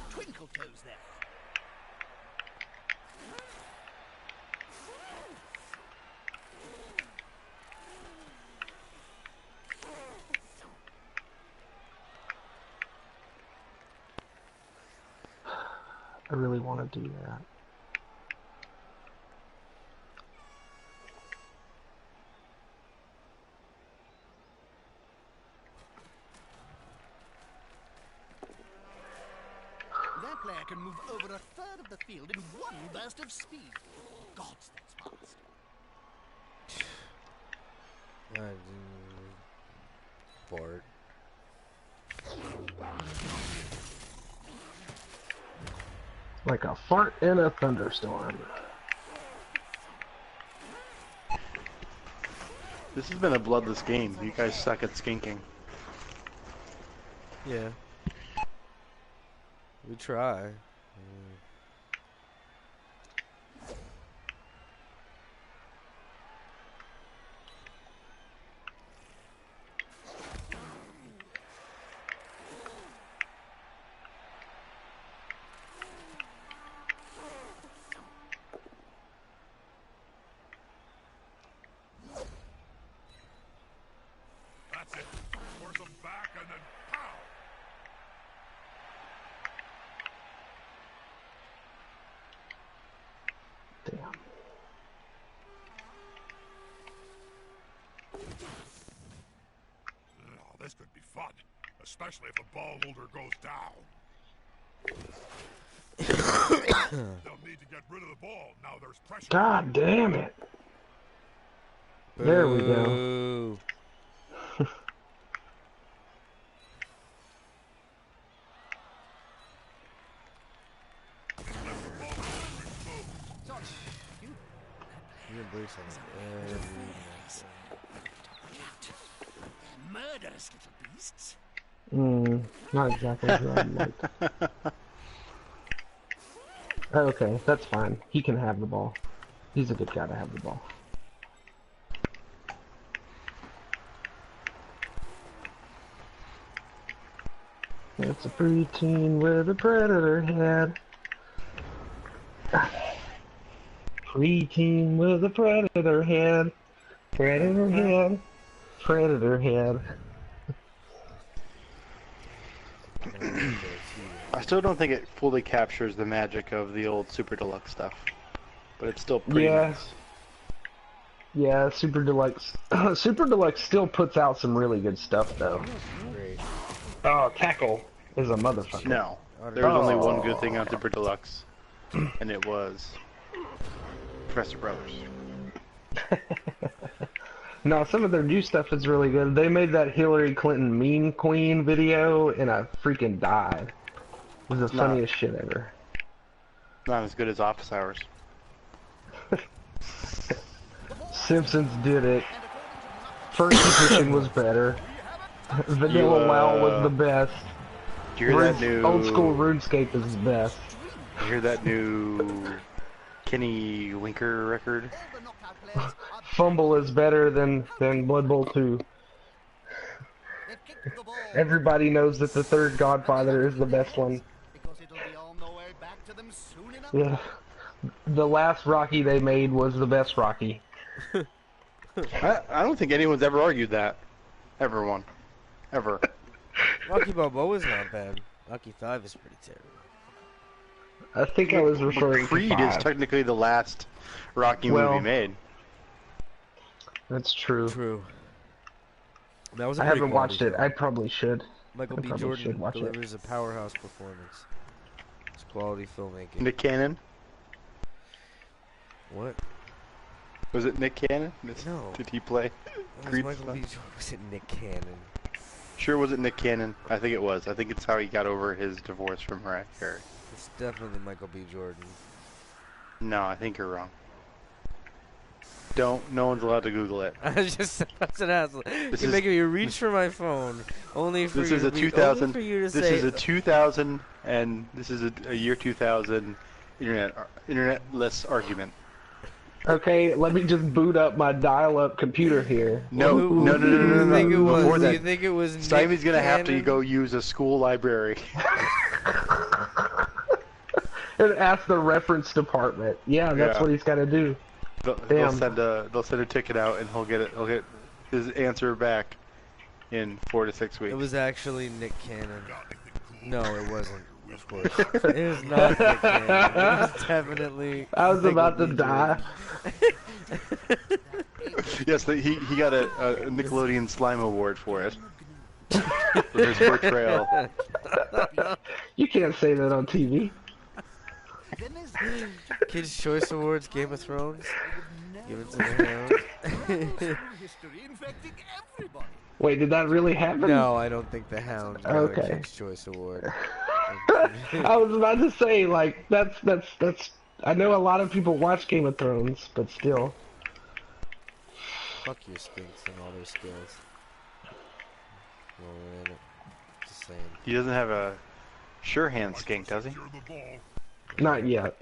Twinkle toes there. I really want to do that. That player can move over a third of the field in one burst of speed. Gods, that's fast. Fart. Like a fart in a thunderstorm. This has been a bloodless game. You guys suck at skinking. Yeah. We try. That's it. Force him back and then pow! Damn. Oh, this could be fun. Especially if the ball holder goes down. They'll need to get rid of the ball. Now there's pressure. God damn it. There we go. Boo. You embrace it. Murderous little beasts. Not exactly who I'd like. Okay, that's fine. He can have the ball. He's a good guy to have the ball. It's a preteen with a predator head. Preteen with a predator head. Predator head. Predator head. I still don't think it fully captures the magic of the old Super Deluxe stuff. But it's still pretty Yeah. nice. Yeah, Super Deluxe. Super Deluxe still puts out some really good stuff, though. Great. Oh, Tackle is a motherfucker. No. There was only one good Oh. thing on Super Deluxe. And it was Professor Brothers. No, some of their new stuff is really good. They made that Hillary Clinton meme queen video, and I freaking died. It was the not- funniest shit ever. Not as good as Office Hours. Simpsons did it. First edition was better. Vanilla WoW was the best. Did you hear that new... Old school RuneScape is the best. Did you hear that new Kenny Winker record? Fumble is better than Blood Bowl 2. Everybody knows that the third Godfather is the best one. Yeah. The last Rocky they made was the best Rocky. I don't think anyone's ever argued that. Everyone. Ever. Rocky Balboa is not bad. Rocky 5 is pretty terrible. I think I was referring Creed to 5. is technically the last Rocky movie made. That's true. True. That was a I pretty haven't watched it. film. I probably should. Michael B. Jordan delivers a powerhouse performance. It's quality filmmaking. Nick Cannon? What? Was it Nick Cannon? No. Did he play Creed? Was it Nick Cannon? Sure was it Nick Cannon? I think it was. I think it's how he got over his divorce from Mariah Carey. It's definitely Michael B. Jordan. No, I think you're wrong. No one's allowed to Google it. I was just about to ask. You're making me reach for my phone, only for this you is to a be, 2000. only for you to this say. is a 2000, and this is a year 2000 internetless argument. Okay, let me just boot up my dial-up computer here. No. You think it was? Before that, You think it was? Stymie's gonna have to Cannon? go use a school library. And ask the reference department. Yeah, that's what he's got to do. They'll send a ticket out, and he'll get his answer back in 4 to 6 weeks. It was actually Nick Cannon. No, it wasn't. Of course, it was not Nick Cannon. It was definitely. I was about to die. Yes, he got a Nickelodeon Slime Award for it. For his portrayal. You can't say that on TV. Kids' Choice Awards, Game of Thrones. Give it to the Hound. Wait, did that really happen? No, I don't think the Hound got a Okay. Kids' Choice Award. I was about to say, like, that's. I know a lot of people watch Game of Thrones, but still. Fuck your Skinks and all their skills. Well, we're in it. Just saying. He doesn't have a sure hand skink, does he? Not yet.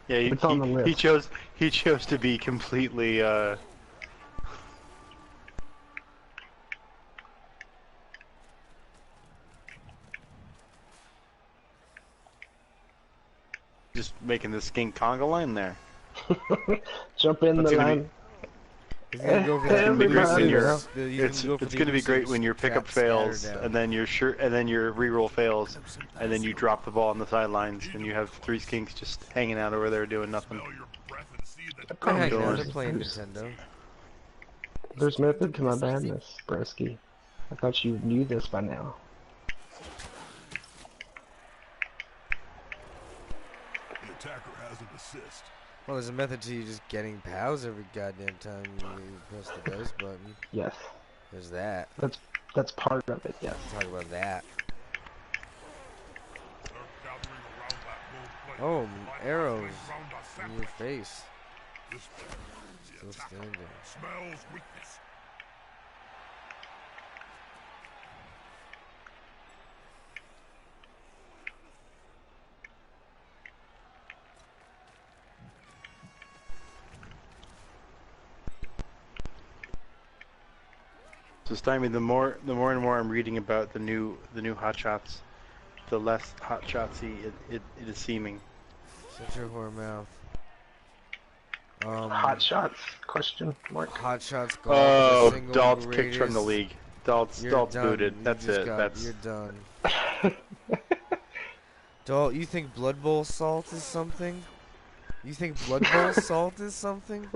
Yeah, It's on the list. He chose to be completely just making the skink conga line there. Jump in That's the gonna line. He's gonna go for that Everybody elusive- It's gonna be great when your pickup fails and then your reroll fails and then you drop the ball on the sidelines and you have 3 skinks just hanging out over there doing nothing. They're playing Nintendo. There's method to my madness, broski. I thought you knew this by now. The attacker has an assist. Well, there's a method to you just getting pals every goddamn time you press the dice button. Yes. There's that. That's part of it, yes. Talk about that. They're gathering around that gold plate. Oh, Like arrows gathering round a in your sapling. face. This man, the Still attacker, standing. smells weakness. So Stymie, the more and more I'm reading about the new hot shots, the less hot shotsy it is seeming. Shut your whore mouth. Hot shots? Question mark. Hot shots golf. Oh, single Dalt's greatest. kicked from the league. Dalt's You're booted. done. That's You just it. got- You're done. Dalt, you think Blood Bowl salt is something? You think Blood Bowl salt is something?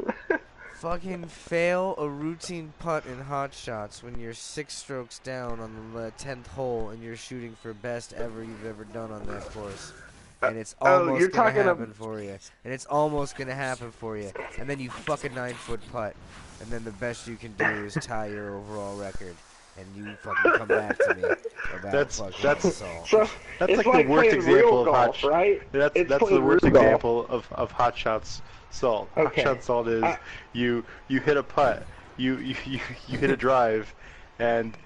Fucking fail a routine putt in hot shots when you're 6 strokes down on the 10th hole and you're shooting for best ever you've ever done on that course. And it's almost you're gonna talking happen for you. And it's almost gonna happen for you. And then you fuck a 9-foot putt. And then the best you can do is tie your overall record. and you fucking come back to me about That's assault. So that's it's like the worst playing real example of golf, right? That's It's the playing worst real golf. example of Hot Shots salt. Okay. Hot Shot salt is I- you hit a putt, you hit a drive, and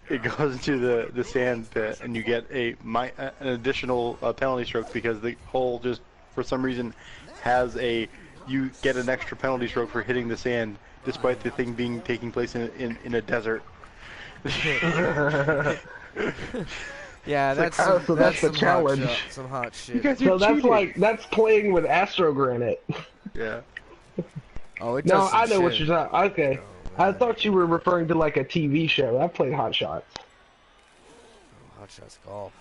it goes into the sand pit, and you get an additional penalty stroke because the hole just for some reason has you get an extra penalty stroke for hitting the sand despite the thing taking place in a desert. Yeah, that's so that's the some challenge. some hot shit. You guys are So that's cheating. that's playing with Astro Granite. Yeah. Oh, it No, does some I know what shit. you're talking. Okay, Oh, I man. thought you were referring to like a TV show. I played Hot Shots. Hot Shots golf.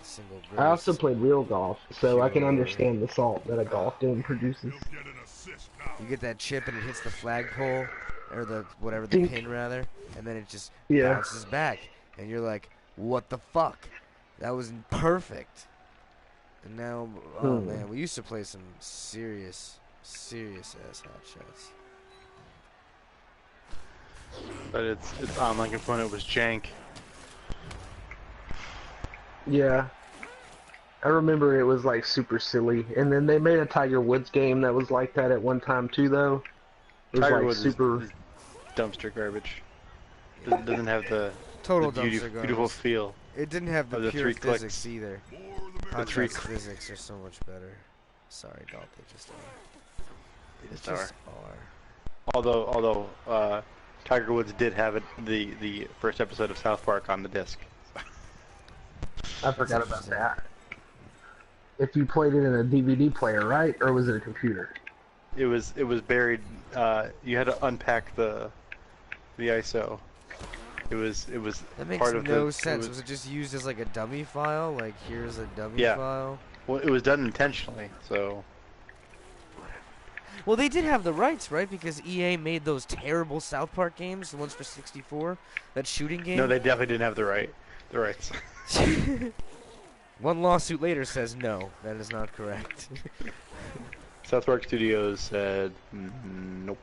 Single I also gross. played real golf, so I can Sure. understand the salt that a golf game produces. You'll get an assist now. You get that chip and it hits the flagpole, or the the Dink. pin rather, and then it just Yeah. bounces back, and you're like, "What the fuck? That was perfect." And now, oh man, we used to play some serious ass Hot Shots. But its online component was jank. Yeah. I remember it was like super silly, and then they made a Tiger Woods game that was like that at one time too, though. It was Tiger like Woods super. is dumpster garbage. Doesn't have the Total beautiful dumpster garbage. feel. It didn't have Of the the pure 3 physics clicks. either. The Hot 3 Shots clicks. physics are so much better. Sorry, Dalt, they just are. They Just just are. are. Although Tiger Woods did have the first episode of South Park on the disc. I forgot about that. If you played it in a DVD player, right, or was it a computer? It was buried. You had to unpack the ISO. It was That makes part of no the, sense. Was it just used as like a dummy file? Like, here's a dummy Yeah. file? Well, it was done intentionally. So Well, they did have the rights, right? Because EA made those terrible South Park games, the ones for 64, that shooting game. no, they definitely didn't have the rights. One lawsuit later says no, that is not correct. South Park Studios said nope.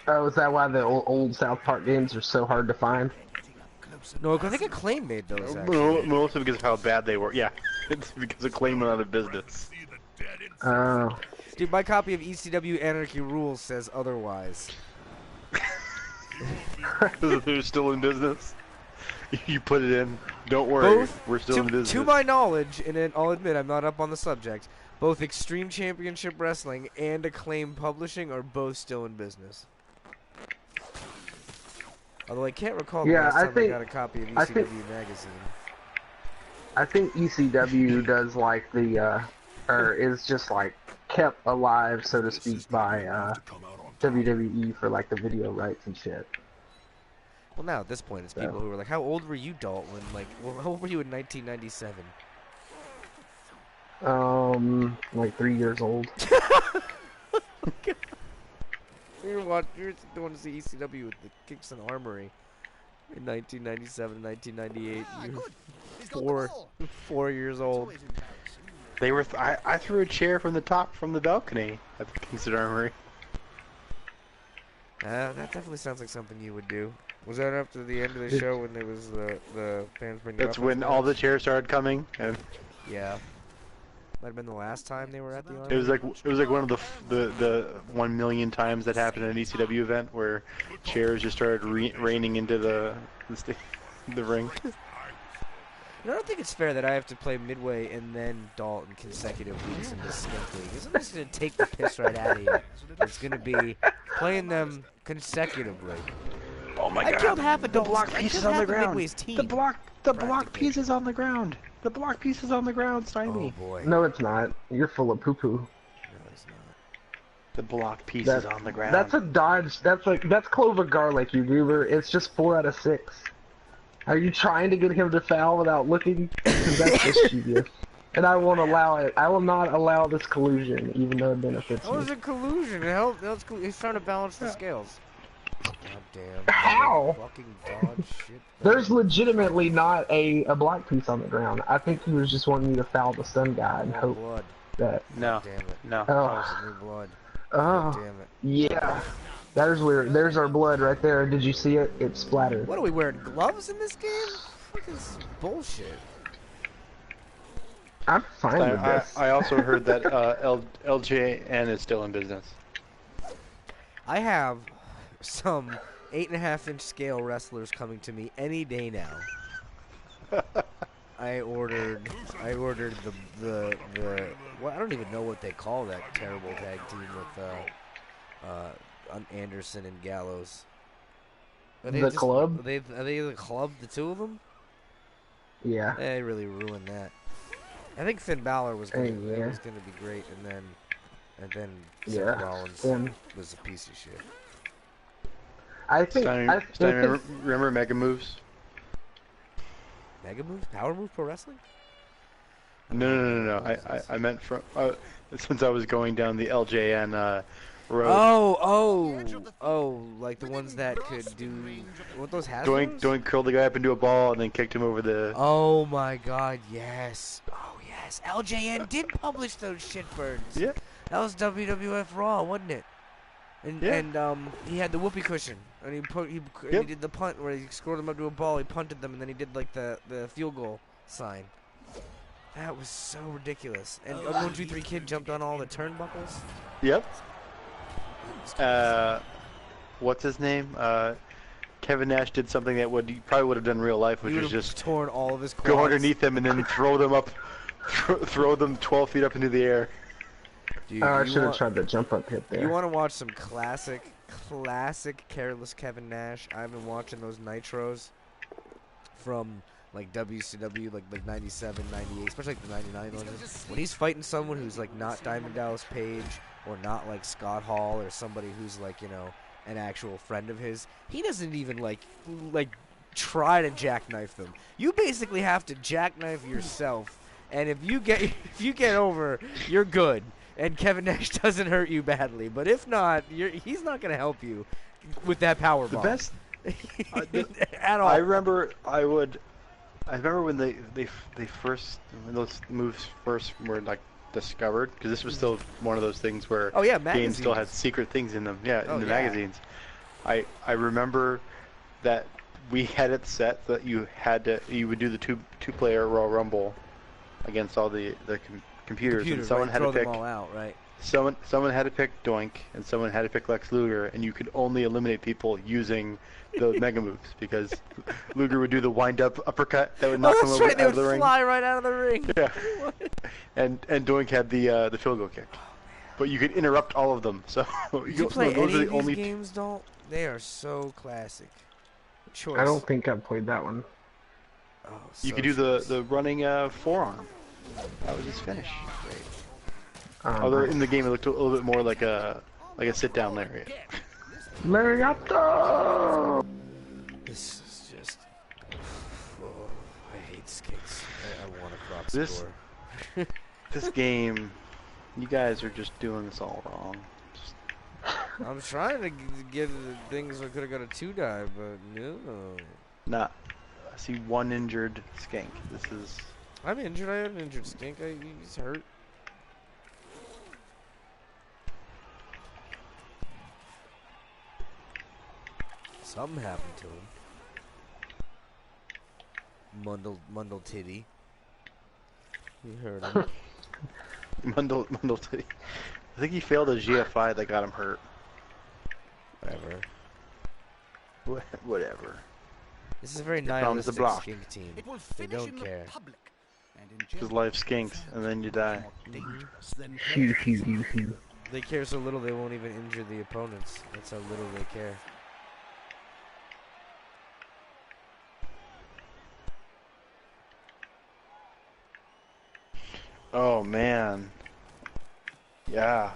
Oh, is that why the old South Park games are so hard to find? No, I think Acclaim made those, actually. Mostly because of how bad they were. Yeah, it's because of Acclaim went out of business. See the dead in Oh. Dude, my copy of ECW Anarchy Rules says otherwise. They're still in business. You put it in. Don't worry, we're still in business. To my knowledge, and then I'll admit I'm not up on the subject, both Extreme Championship Wrestling and Acclaim Publishing are both still in business. Although I can't recall the last time I got a copy of ECW magazine. I think ECW does like the, or is just like kept alive, so to speak, by to come out on top. WWE for like the video rights and shit. Well, now at this point, it's people who are like, "How old were you, Dalt? When well, how old were you in 1997?" Like 3 years old. You're going to see ECW with the Kingston Armory in 1997, 1998. You're Good. He's got the ball. 4 years old. Always embarrassing. They were. I threw a chair from the balcony at the Kingston Armory. That definitely sounds like something you would do. Was that after the end of the show when there was the fans bringing That's when all the chairs started coming, and Yeah. Might have been the last time they were at the it Armory. was like one of the 1 million times that happened at an ECW event where chairs just started raining into the ring. I don't think it's fair that I have to play Midway and then Dalton consecutive weeks in this Skink League. I'm just going to take the piss right out of you. It's going to be playing them consecutively. Oh my I god! killed half a The Dalton's- block I pieces killed on the half of ground. Midway's team, The block practically. pieces on the ground. The block pieces on the ground, Oh Stymie. boy. No, it's not. You're full of poo-poo. No, it's not. The block pieces on the ground. That's a dodge. That's Clover Garlic, you goober. It's just 4 out of 6. Are you trying to get him to foul without looking? Because that's mischievous. And I won't allow it. I will not allow this collusion, even though it benefits That was me. a collusion. He's trying to balance the scales. God damn. How? Fucking dodge shit. There's legitimately not a black piece on the ground. I think he was just wanting you to foul the sun guy and More hope blood. that. no, Damn it. no. Oh, That was new blood. oh, God damn it. yeah. There's where there's our blood right there. Did you see it? It splattered. What are we wearing? Gloves in this game? Fucking bullshit. I'm fine with this. I also heard that LJN is still in business. I have some 8.5-inch scale wrestlers coming to me any day now. I ordered the well, I don't even know what they call that terrible tag team with Anderson and Gallows. The club? Are they the club? The two of them? Yeah. They really ruined that. I think Finn Balor was gonna yeah. be great, and then Yeah. Seth Rollins Finn. was a piece of shit. I think. Steiner, remember Mega Moves? Mega Moves? Power Move Pro Wrestling? No. I meant from since I was going down the LJN road. Oh, like the ones that could do what those has. Doink curled the guy up into a ball and then kicked him over the. Oh my God, yes. Oh yes, LJN did publish those shitbirds. Yeah. That was WWF Raw, wasn't it? And he had the whoopee cushion, and he did the punt where he scored them up to a ball. He punted them, and then he did like the field goal sign. That was so ridiculous. And 1, 2, 3 Kid jumped on all the turnbuckles. Yep. What's his name? Kevin Nash did something that he probably would have done in real life, which was just torn all of his quads. Go underneath them and then throw them up, throw them 12 feet up into the air. Dude, I should have tried the jump up hit there. You want to watch some classic careless Kevin Nash? I've been watching those Nitros from like WCW, like 97, 98, especially like the 99 ones. When he's fighting someone who's like not Diamond Dallas Page or not like Scott Hall or somebody who's like, you know, an actual friend of his, he doesn't even like try to jackknife them. You basically have to jackknife yourself, and if you get over, you're good. And Kevin Nash doesn't hurt you badly, but if not, he's not going to help you with that power bomb. The best at all. I remember when when those moves first were like discovered, because this was still one of those things where games still had secret things in them. Yeah, in the magazines. I remember that we had it set that you would do the two-player Royal Rumble against all the computers, and someone had to pick them all out, right? Someone had to pick Doink, and someone had to pick Lex Luger, and you could only eliminate people using the mega moves, because Luger would do the wind-up uppercut that would knock him out of the ring. They would fly right out of the ring. Yeah, and Doink had the field goal kick, but you could interrupt all of them. So Did you play any of these games, Don't? They are so classic. Choice. I don't think I've played that one. Oh, so you could do the running forearm. That was his finish. Great. Although in the game it looked a little bit more like a sit-down lariat. Lariato! This is just... Oh, I hate Skinks. I want a crop score. This game, you guys are just doing this all wrong. I'm trying to get the things I could have got a 2-die, but no. Nah. I see one injured Skink. This is... I'm injured. I had an injured Skink. He's hurt. Something happened to him. Mundle Titty. You heard him. Mundle Titty. I think he failed a GFI that got him hurt. Whatever. This is a very nihilistic Skink team. They don't care. Because life skinks, and then you die. They care so little they won't even injure the opponents. That's how little they care. Oh man. Yeah.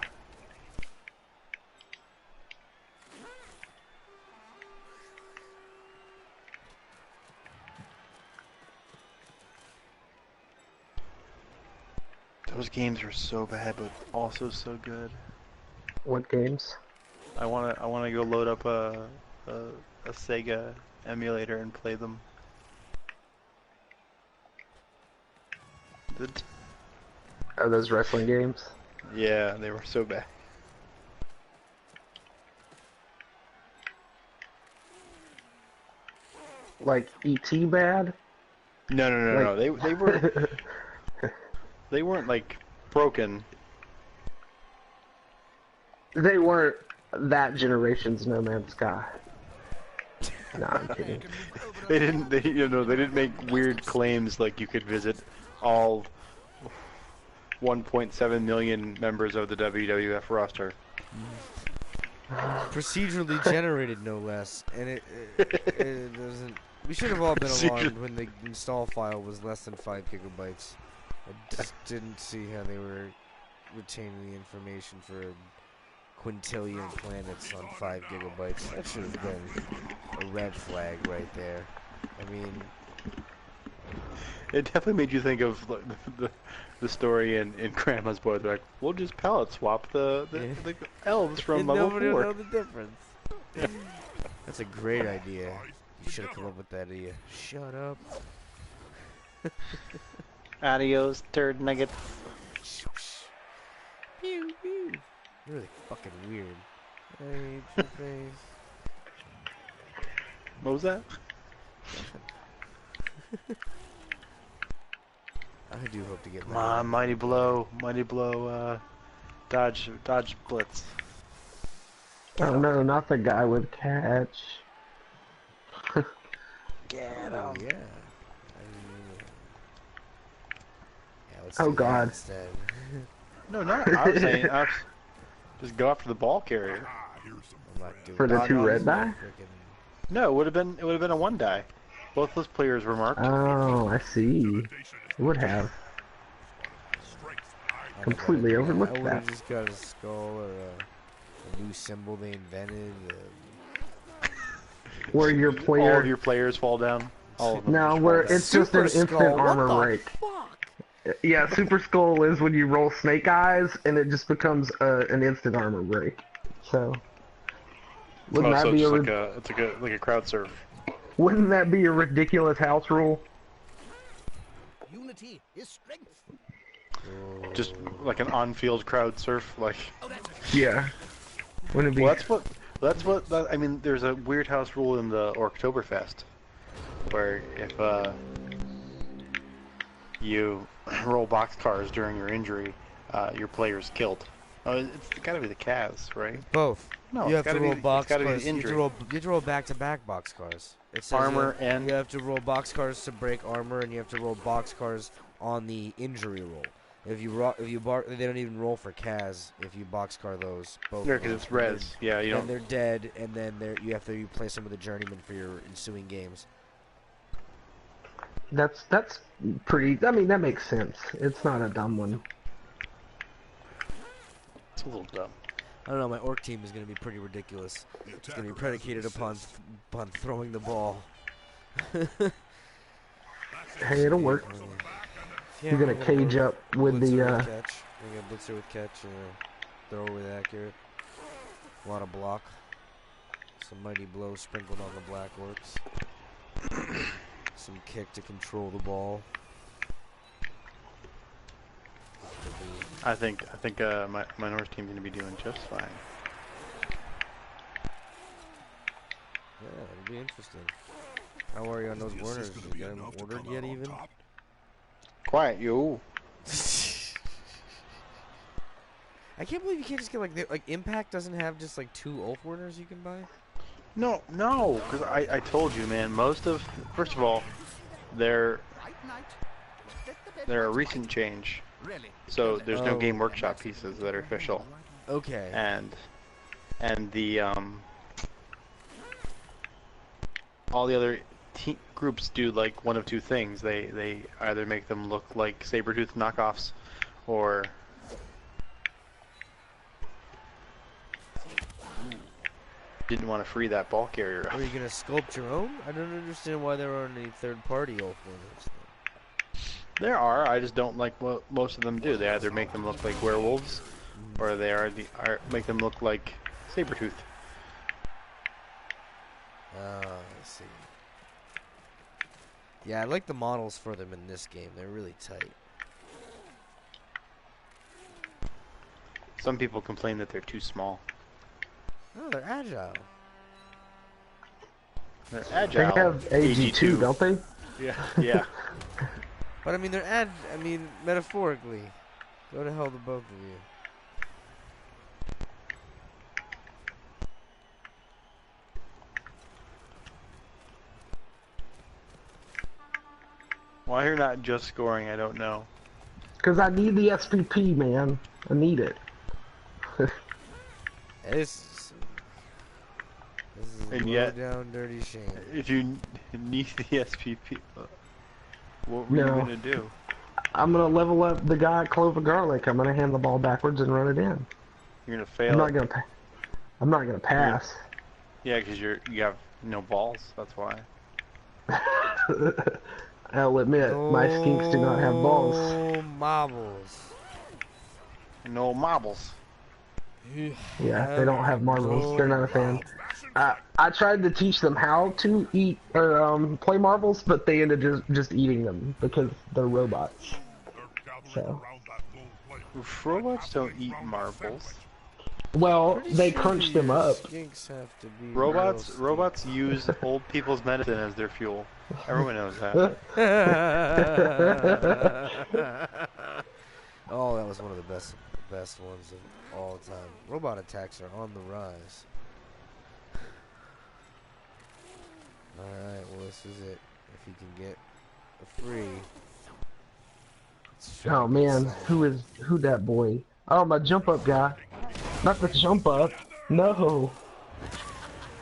Those games were so bad, but also so good. What games? I wanna go load up a Sega emulator and play them. Are those wrestling games? Yeah, they were so bad. like ET bad? No, no, no, Like- no. They were they weren't like broken. They weren't that generation's No Man's Sky. No, I'm kidding. They didn't. They they didn't make weird claims like you could visit all 1.7 million members of the WWF roster. Procedurally generated, no less, and it doesn't. We should have all been alarmed when the install file was less than 5 gigabytes. I just didn't see how they were retaining the information for a quintillion planets on 5 gigabytes. That should have been a red flag right there. I mean, It definitely made you think of like, the story in Grandma's Boy. They're like, we'll just palette swap the elves from and level nobody will 4. know the difference. That's a great idea. You should have come up with that idea. Shut up. Adios, turd nuggets. Pew, pew. You're really fucking weird. I hate your face. What was that? I do hope to get Come on, mighty blow, dodge blitz. Oh no, not the guy with catch. Get Oh, him. yeah. Let's Oh, do that God. instead. No, not. I was saying, just go after the ball carrier. I'm not doing For the that. 2 red die? Frickin- No, it would have been a 1 die. Both those players were marked. Oh, I see. It would have. Completely overlooked I would have that. just got a skull or a new symbol they invented. Where your All player... of your players fall down. All of them. No, just where fall down. it's just an instant Skull, armor what the rake. fuck? Yeah, Super Skull is when you roll Snake Eyes, and it just becomes an instant armor rake. So... Wouldn't Oh, that so be it's like a crowd surf. Wouldn't that be a ridiculous house rule? Unity is strength. Just like an on-field crowd surf, like. Yeah. Wouldn't it be? Well, I mean, there's a weird house rule in the Oktoberfest, where if you roll boxcars during your injury, your player's killed. Oh, it's gotta be the Cavs, right? Both. No, You it's have to gotta roll be, box it's gotta be cars. the You injury. have to roll back-to-back box cars. It says Armor that and you have to roll box cars to break armor, and you have to roll box cars on the injury roll. They don't even roll for Kaz if you boxcar those. Both. yeah, of because those. it's res. Yeah, you And don't. they're dead, and then you have to play some of the journeymen for your ensuing games. That's pretty. I mean, that makes sense. It's not a dumb one. It's a little dumb. I don't know. My orc team is going to be pretty ridiculous. It's going to be predicated upon throwing the ball. Hey, it'll work. Yeah, You're gonna we're cage go up with blitzer the. with catch. We're gonna blitzer with catch and throw with accurate. A lot of block. Some mighty blow sprinkled on the black orcs. Some kick to control the ball. I think my North team's gonna be doing just fine. Yeah, it'll be interesting. How are you on those Warners? You got them ordered yet, even? Quiet, you. I can't believe you can't just get like Impact doesn't have just like 2 Ulf Warners you can buy. No, because I told you, man. First of all, they're a recent change, so there's no Game Workshop pieces that are official, Okay. and the all the other groups do like one of 2 things. They either make them look like Sabretooth knockoffs, or didn't want to free that ball carrier. Are you gonna sculpt your own? I don't understand why there aren't any third-party Ulf Warners. There are. I just don't like what most of them do. They either make them look like werewolves, or they make them look like Sabretooth. I see. Yeah, I like the models for them in this game. They're really tight. Some people complain that they're too small. Oh, they're agile. They're They agile. have AG2, don't they? Yeah, yeah. But I mean, metaphorically. Go to hell, the both of you. Why you're not just scoring, I don't know. Because I need the SPP, man. I need it. This is And low yet- down dirty shame. If you need the SPP, what were you No. gonna do? I'm gonna level up the guy at Clover Garlic. I'm gonna hand the ball backwards and run it in. You're gonna fail. I'm not gonna. I'm not gonna pass. Yeah, because you have no balls. That's why. I'll admit, my skinks do not have balls. No marbles. No marbles. Yeah, they don't have marbles. They're not a fan. I tried to teach them how to eat or play marbles, but they ended just eating them because they're robots. So. Robots don't eat marbles. Well, Pretty they sure crunch them your up. Skinks have to be Robots use old people's medicine as their fuel. Everyone knows that. Oh, that was one of the best ones of all time. Robot attacks are on the rise. Alright, well this is it. If you can get a free. Oh man, who that boy? Oh, my jump up guy. Not the jump up. No.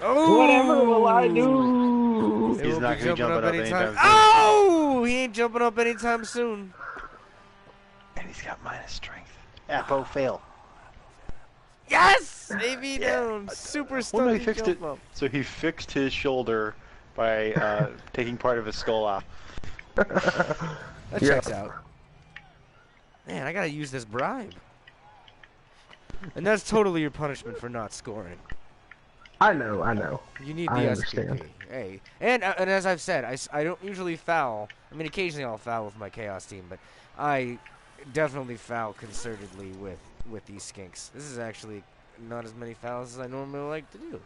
Oh! Whatever will I do? He's not gonna be jumping up anytime soon. Oh! He ain't jumping up anytime soon. And he's got minus strength. Apo fail. Yes! AB down. Super Well, stunning no, he fixed jump it. up. So he fixed his shoulder by taking part of his skull off. That checks out. Man, I gotta use this bribe. And that's totally your punishment for not scoring. I know. You need the I SPP. understand. Hey, and as I've said, I don't usually foul. I mean, occasionally I'll foul with my Chaos team, but I definitely foul concertedly with these skinks. This is actually not as many fouls as I normally like to do.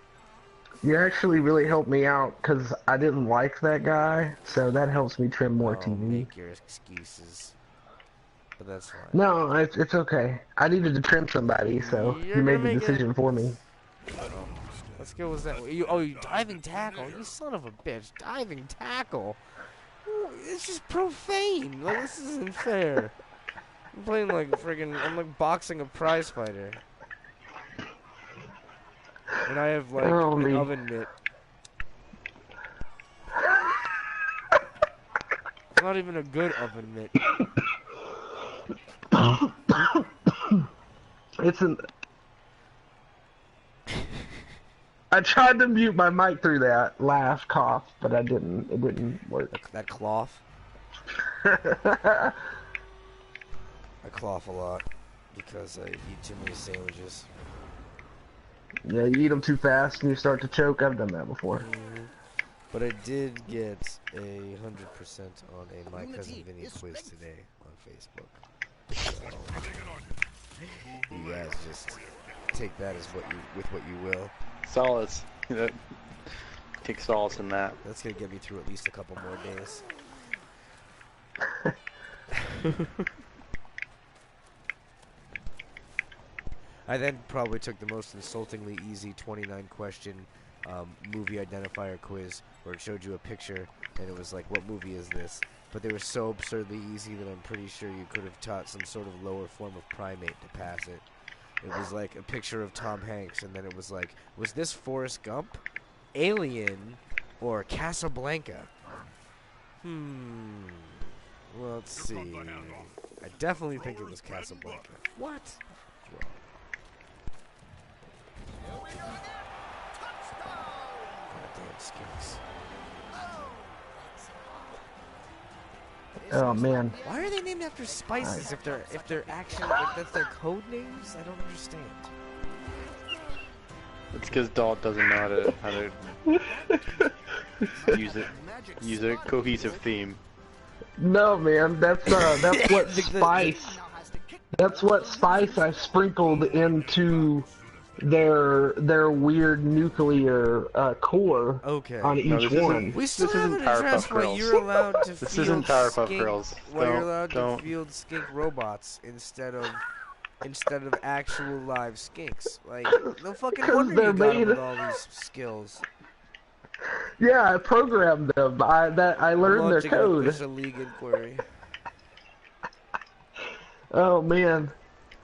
You actually really helped me out because I didn't like that guy, so that helps me trim more TV. Make your excuses. But that's fine. No, it's okay. I needed to trim somebody, so You're you made gonna the make decision for me. What skill was that? You diving tackle? You son of a bitch! Diving tackle? Ooh, it's just profane. Like, this isn't fair. I'm playing like friggin'. I'm like boxing a prize fighter. And I have like an oven mitt. It's not even a good oven mitt. It's an. I tried to mute my mic through that laugh, cough, but I didn't. It didn't work. That cloth. I cloth a lot because I eat too many sandwiches. Yeah, you eat them too fast and you start to choke. I've done that before. But I did get a 100% on a My Cousin Vinny quiz today on Facebook. So, you guys just take that as what you will. Solace. Take solace in that. That's gonna get me through at least a couple more days. I then probably took the most insultingly easy 29 question movie identifier quiz where it showed you a picture and it was like, what movie is this? But they were so absurdly easy that I'm pretty sure you could have taught some sort of lower form of primate to pass it. It was like a picture of Tom Hanks, and then it was like, was this Forrest Gump, Alien, or Casablanca? Well, let's see. I definitely think it was Casablanca. What? Goddamn Skinks. Oh man. Why are they named after spices if they're actually like that's their code names? I don't understand. It's because Dalt doesn't know how to use a cohesive theme. No, man. That's what spice. That's what spice I sprinkled into their weird nuclear core Okay. on each No, this isn't- one. We still This isn't haven't addressed Powerpuff why Girls. you're allowed to This field isn't Powerpuff skink, Girls. why you're Don't- allowed don't. to field skink robots instead of actual live skinks. Like, no fucking 'Cause wonder they're you got 'em made- with all these skills. Yeah, I programmed them. I learned their Launching an code. official league inquiry. Oh man.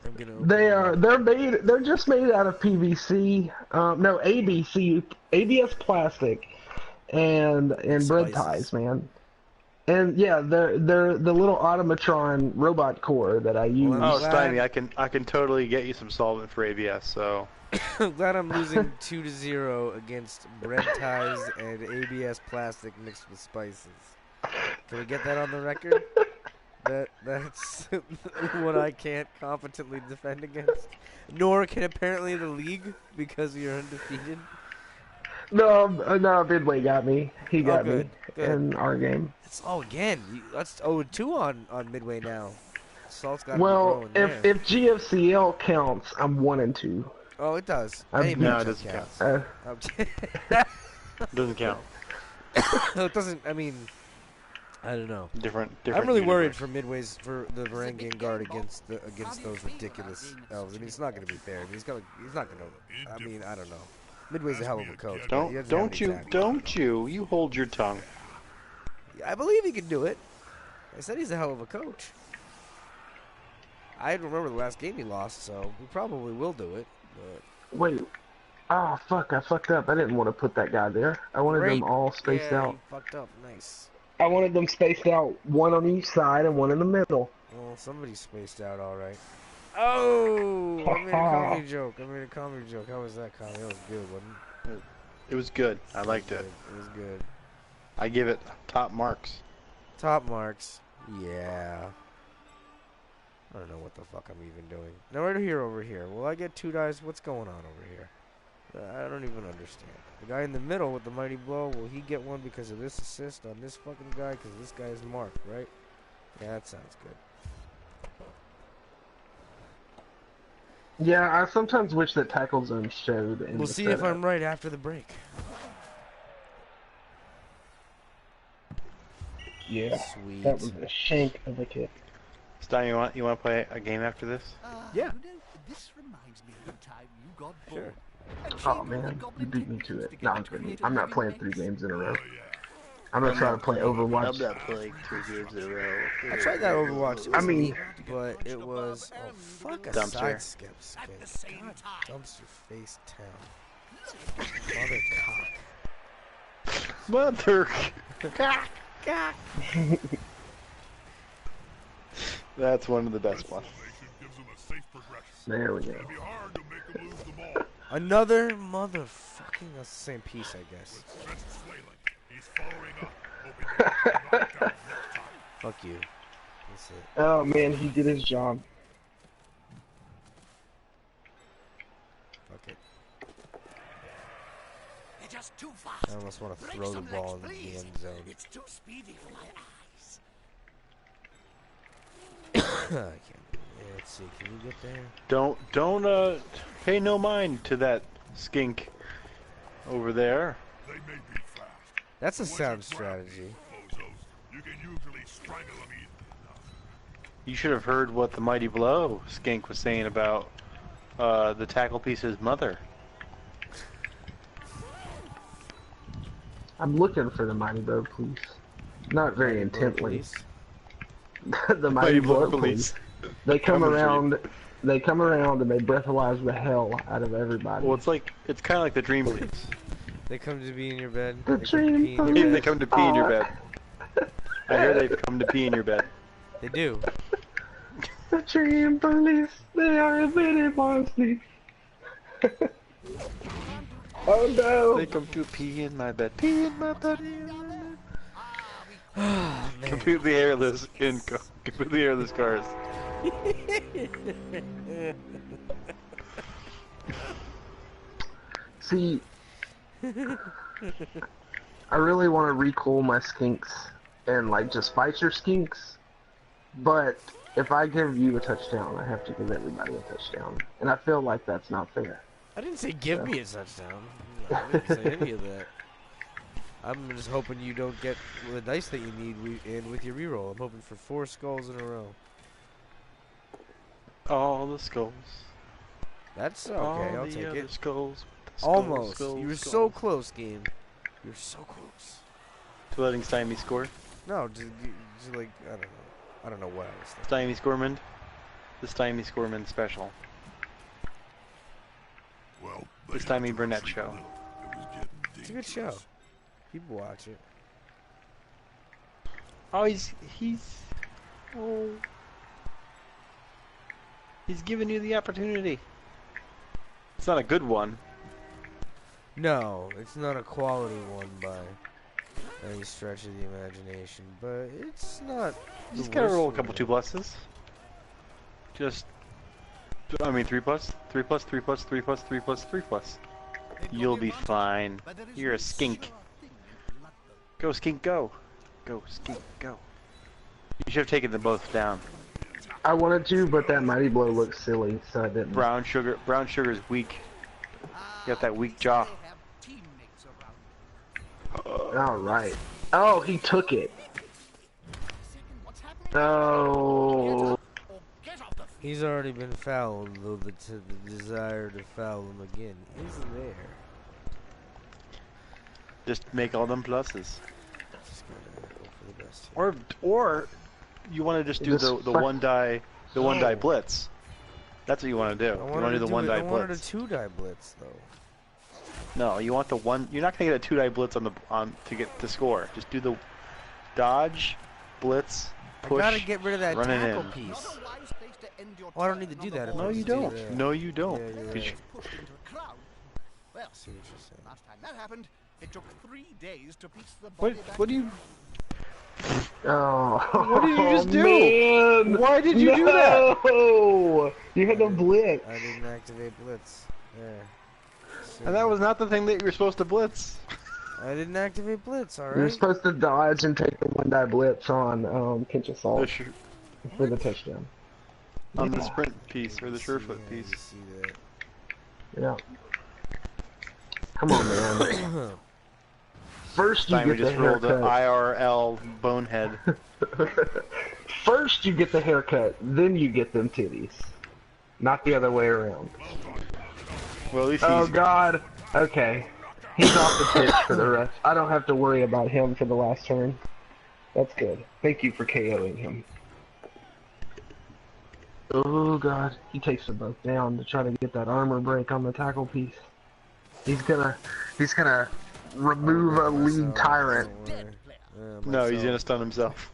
I'm gonna open They it are. up. They're just made out of PVC. No, ABS plastic, and bread Spices. ties, man. And yeah, they're the little automatron robot core that I use. I'm Oh, glad- Stymie, I can totally get you some solvent for ABS. So I'm glad I'm losing 2-0 against bread ties and ABS plastic mixed with spices. Can we get that on the record? That's what I can't competently defend against. Nor can apparently the league because you're undefeated. No, Midway got me. He got good, me good. in our game. That's 0-2 on Midway now. Salt's got Well, to be if GFCL counts, I'm 1-2. Oh, it does. I'm- Any No, matchup it doesn't counts. it doesn't count. No, it doesn't. I mean, I don't know. Different. I'm really worried universe. for Midway's for the Varangian guard against those ridiculous elves. I mean, it's not going to be fair. I mean, he's not going to. I mean, I don't know. Midway's a hell of a coach. but he doesn't have any tactics. Don't you hold your tongue. I believe he can do it. I said he's a hell of a coach. I remember the last game he lost, so he probably will do it. But Wait. Ah, fuck! I fucked up. I didn't want to put that guy there. I wanted Great. them all spaced yeah, out. you fucked up. Nice. I wanted them spaced out, one on each side and one in the middle. Well, somebody's spaced out all right. Oh! I made a comedy joke. How was that comedy? That was good, wasn't it? It was good. I liked it. It was good. I give it top marks. Top marks. Yeah. I don't know what the fuck I'm even doing. Now right here, over here. Will I get 2 dice? What's going on over here? I don't even understand. The guy in the middle with the mighty blow, will he get one because of this assist on this fucking guy? Because this guy is marked, right? Yeah, that sounds good. Yeah, I sometimes wish that tackle zone showed. In We'll the see if setup. I'm right after the break. Yeah, Sweet. that was a shank of a kick. Stein, you want to play a game after this? Yeah. You know, this reminds me of the time you got Sure. born. Oh man, you beat me to it. No, I'm kidding. I'm not playing 3 games in a row. I'm gonna try to play Overwatch. playing 3 games in a row. I tried that Overwatch. It was I mean- neat, but it was fuck a Dumpster. side skip skin. At the same God, time. dumpster face town. Mother cock. Mother. That's one of the best ones. Gives him a safe progression. There we go. It'd be hard to make him lose the ball. Another motherfucking. That's the same piece, I guess. Stretch flailing. He's following up. Hoping to knock down next time. Fuck you. That's it. Oh man, he did his job. Fuck it. You're just too fast. I almost want to Break throw the some ball legs, in the please. end zone. It's too speedy for my eyes. I can't. Yeah, let's see. Can you get there? Don't pay no mind to that skink over there. They may be fast. That's a Once you sound grab strategy. these bozos, you can usually strangle them easily enough. You should have heard what the mighty blow skink was saying about the tackle piece's mother. I'm looking for the mighty blow, please. Not very intently. The mighty blow, please. They come Coming for you. around. They come around and they breathalyze the hell out of everybody. Well, it's kind of like the dream police. They come to be in your bed. The They come to pee in your dream They bed. come to pee in your bed. I hear they come to pee in your bed. They do. The dream police, they are admitted monsters. Oh no! They come to pee in my bed. Pee in my bed. Man. Completely hairless completely hairless cars. See, I really want to recall my skinks and like just fight your skinks, but if I give you a touchdown, I have to give everybody a touchdown, and I feel like that's not fair. I didn't say give me a touchdown. I didn't say any of that. I'm just hoping you don't get the dice that you need in with your reroll. I'm hoping for 4 skulls in a row. All the skulls. That's okay. All I'll the take other it. skulls. Almost. Skulls, You were skulls. so close, game. You're so close. To letting Stymie score. No, just like I don't know. I don't know what I was thinking. Stymie Scoremund. The Stymie Scoremund special. Well, The Stymie Burnett show. it was getting It's a good show. People watch it. Oh, he's giving you the opportunity. It's not a good one. No, it's not a quality one by any stretch of the imagination, but it's not. You just the gotta worst roll a one couple yet. 2+s. Just, I mean 3+, 3+, 3+, 3+, 3+, 3+. You'll be fine. You're a skink. Go skink, go. Go skink, go. You should have taken them both down. I wanted to, but that mighty blow looks silly, so I didn't. Brown sugar's weak. You got that weak jaw. All right. Oh, he took it. Oh. He's already been fouled, though the desire to foul him again is there. Just make all them pluses. Just gotta hope for the best here. Or you want to just do Just the fuck- one die blitz. That's what you want to do. You want to do the one die I wanted a blitz. 2-die blitz, though. No, you want the one. You're not gonna get a 2-die blitz on to get to score. Just do the dodge, blitz, push. I gotta get rid of that run it tackle in. piece. Well, I don't need to do that. If No, I you just do don't. that. No, you don't. Yeah, you're 'Cause right. you- Well, I see what you're saying. last time that happened, it took 3 days to piece the What? body back What do you? Oh. What did you just do? Man. Why did you do that? No! You had to blitz. I didn't activate blitz. There. And that was not the thing that you were supposed to blitz. I didn't activate blitz. All You're right. supposed to dodge and take the one-die blitz on pinch The assault sh- for the touchdown. on the Yeah. sprint piece or the surefoot Yeah, piece. you see that. Yeah. Come on, man. First you Time we get the just rolled the haircut. IRL bonehead. First you get the haircut, then you get them titties. Not the other way around. Well, at least Oh he's god. Okay. He's off the pitch for the rest. I don't have to worry about him for the last turn. That's good. Thank you for KOing him. Oh god. He takes them both down to try to get that armor break on the tackle piece. He's gonna remove a lead tyrant. no, he's gonna stun himself.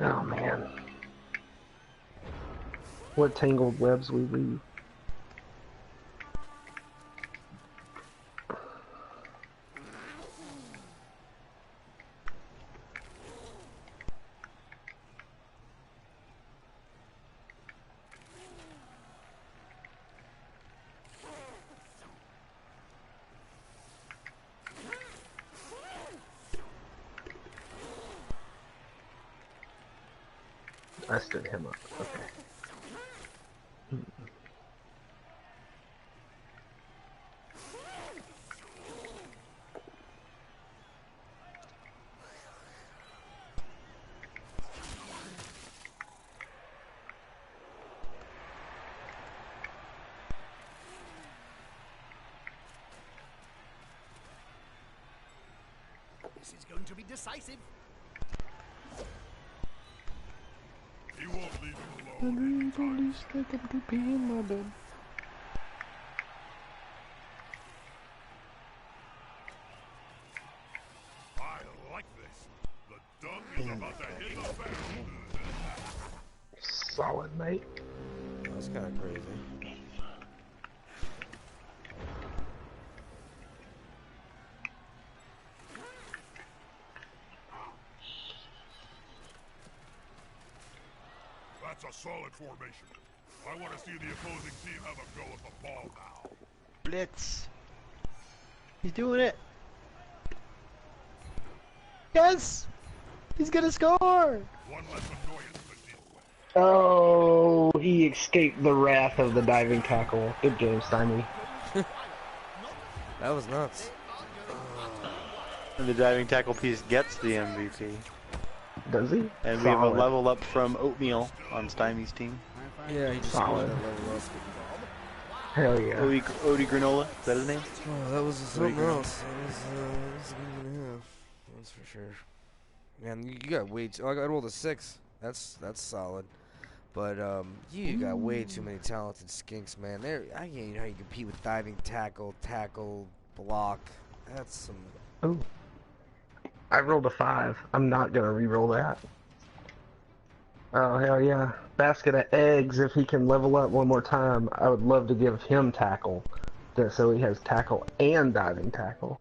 Oh man. What tangled webs we weave. I stood him up. Okay. This is going to be decisive. He won't leave him alone. I like this. The dung is about to hit the fan. Solid, mate. That's kind of crazy. That's a solid formation. I want to see the opposing team have a go at the ball now. Blitz. He's doing it. Yes! He's gonna score! One less annoyance to deal with. Oh, he escaped the wrath of the diving tackle. Good game, Stymie. That was nuts. And the diving tackle piece gets the MVP. Does he? And we have a Solid. level up from Oatmeal on Stymie's team. Yeah, he just Solid. scored that level up. Hell yeah. Odie Granola, is that his name? Oh, that was something else. That was a good 1.5. That's for sure. Man, you got way too. I rolled a 6. That's solid. But you got way too many talented skinks, man. I can't know how you compete with diving, tackle, block. That's some. Ooh. I rolled a 5. I'm not gonna re-roll that. Oh hell yeah! Basket of eggs. If he can level up one more time, I would love to give him tackle, so he has tackle and diving tackle.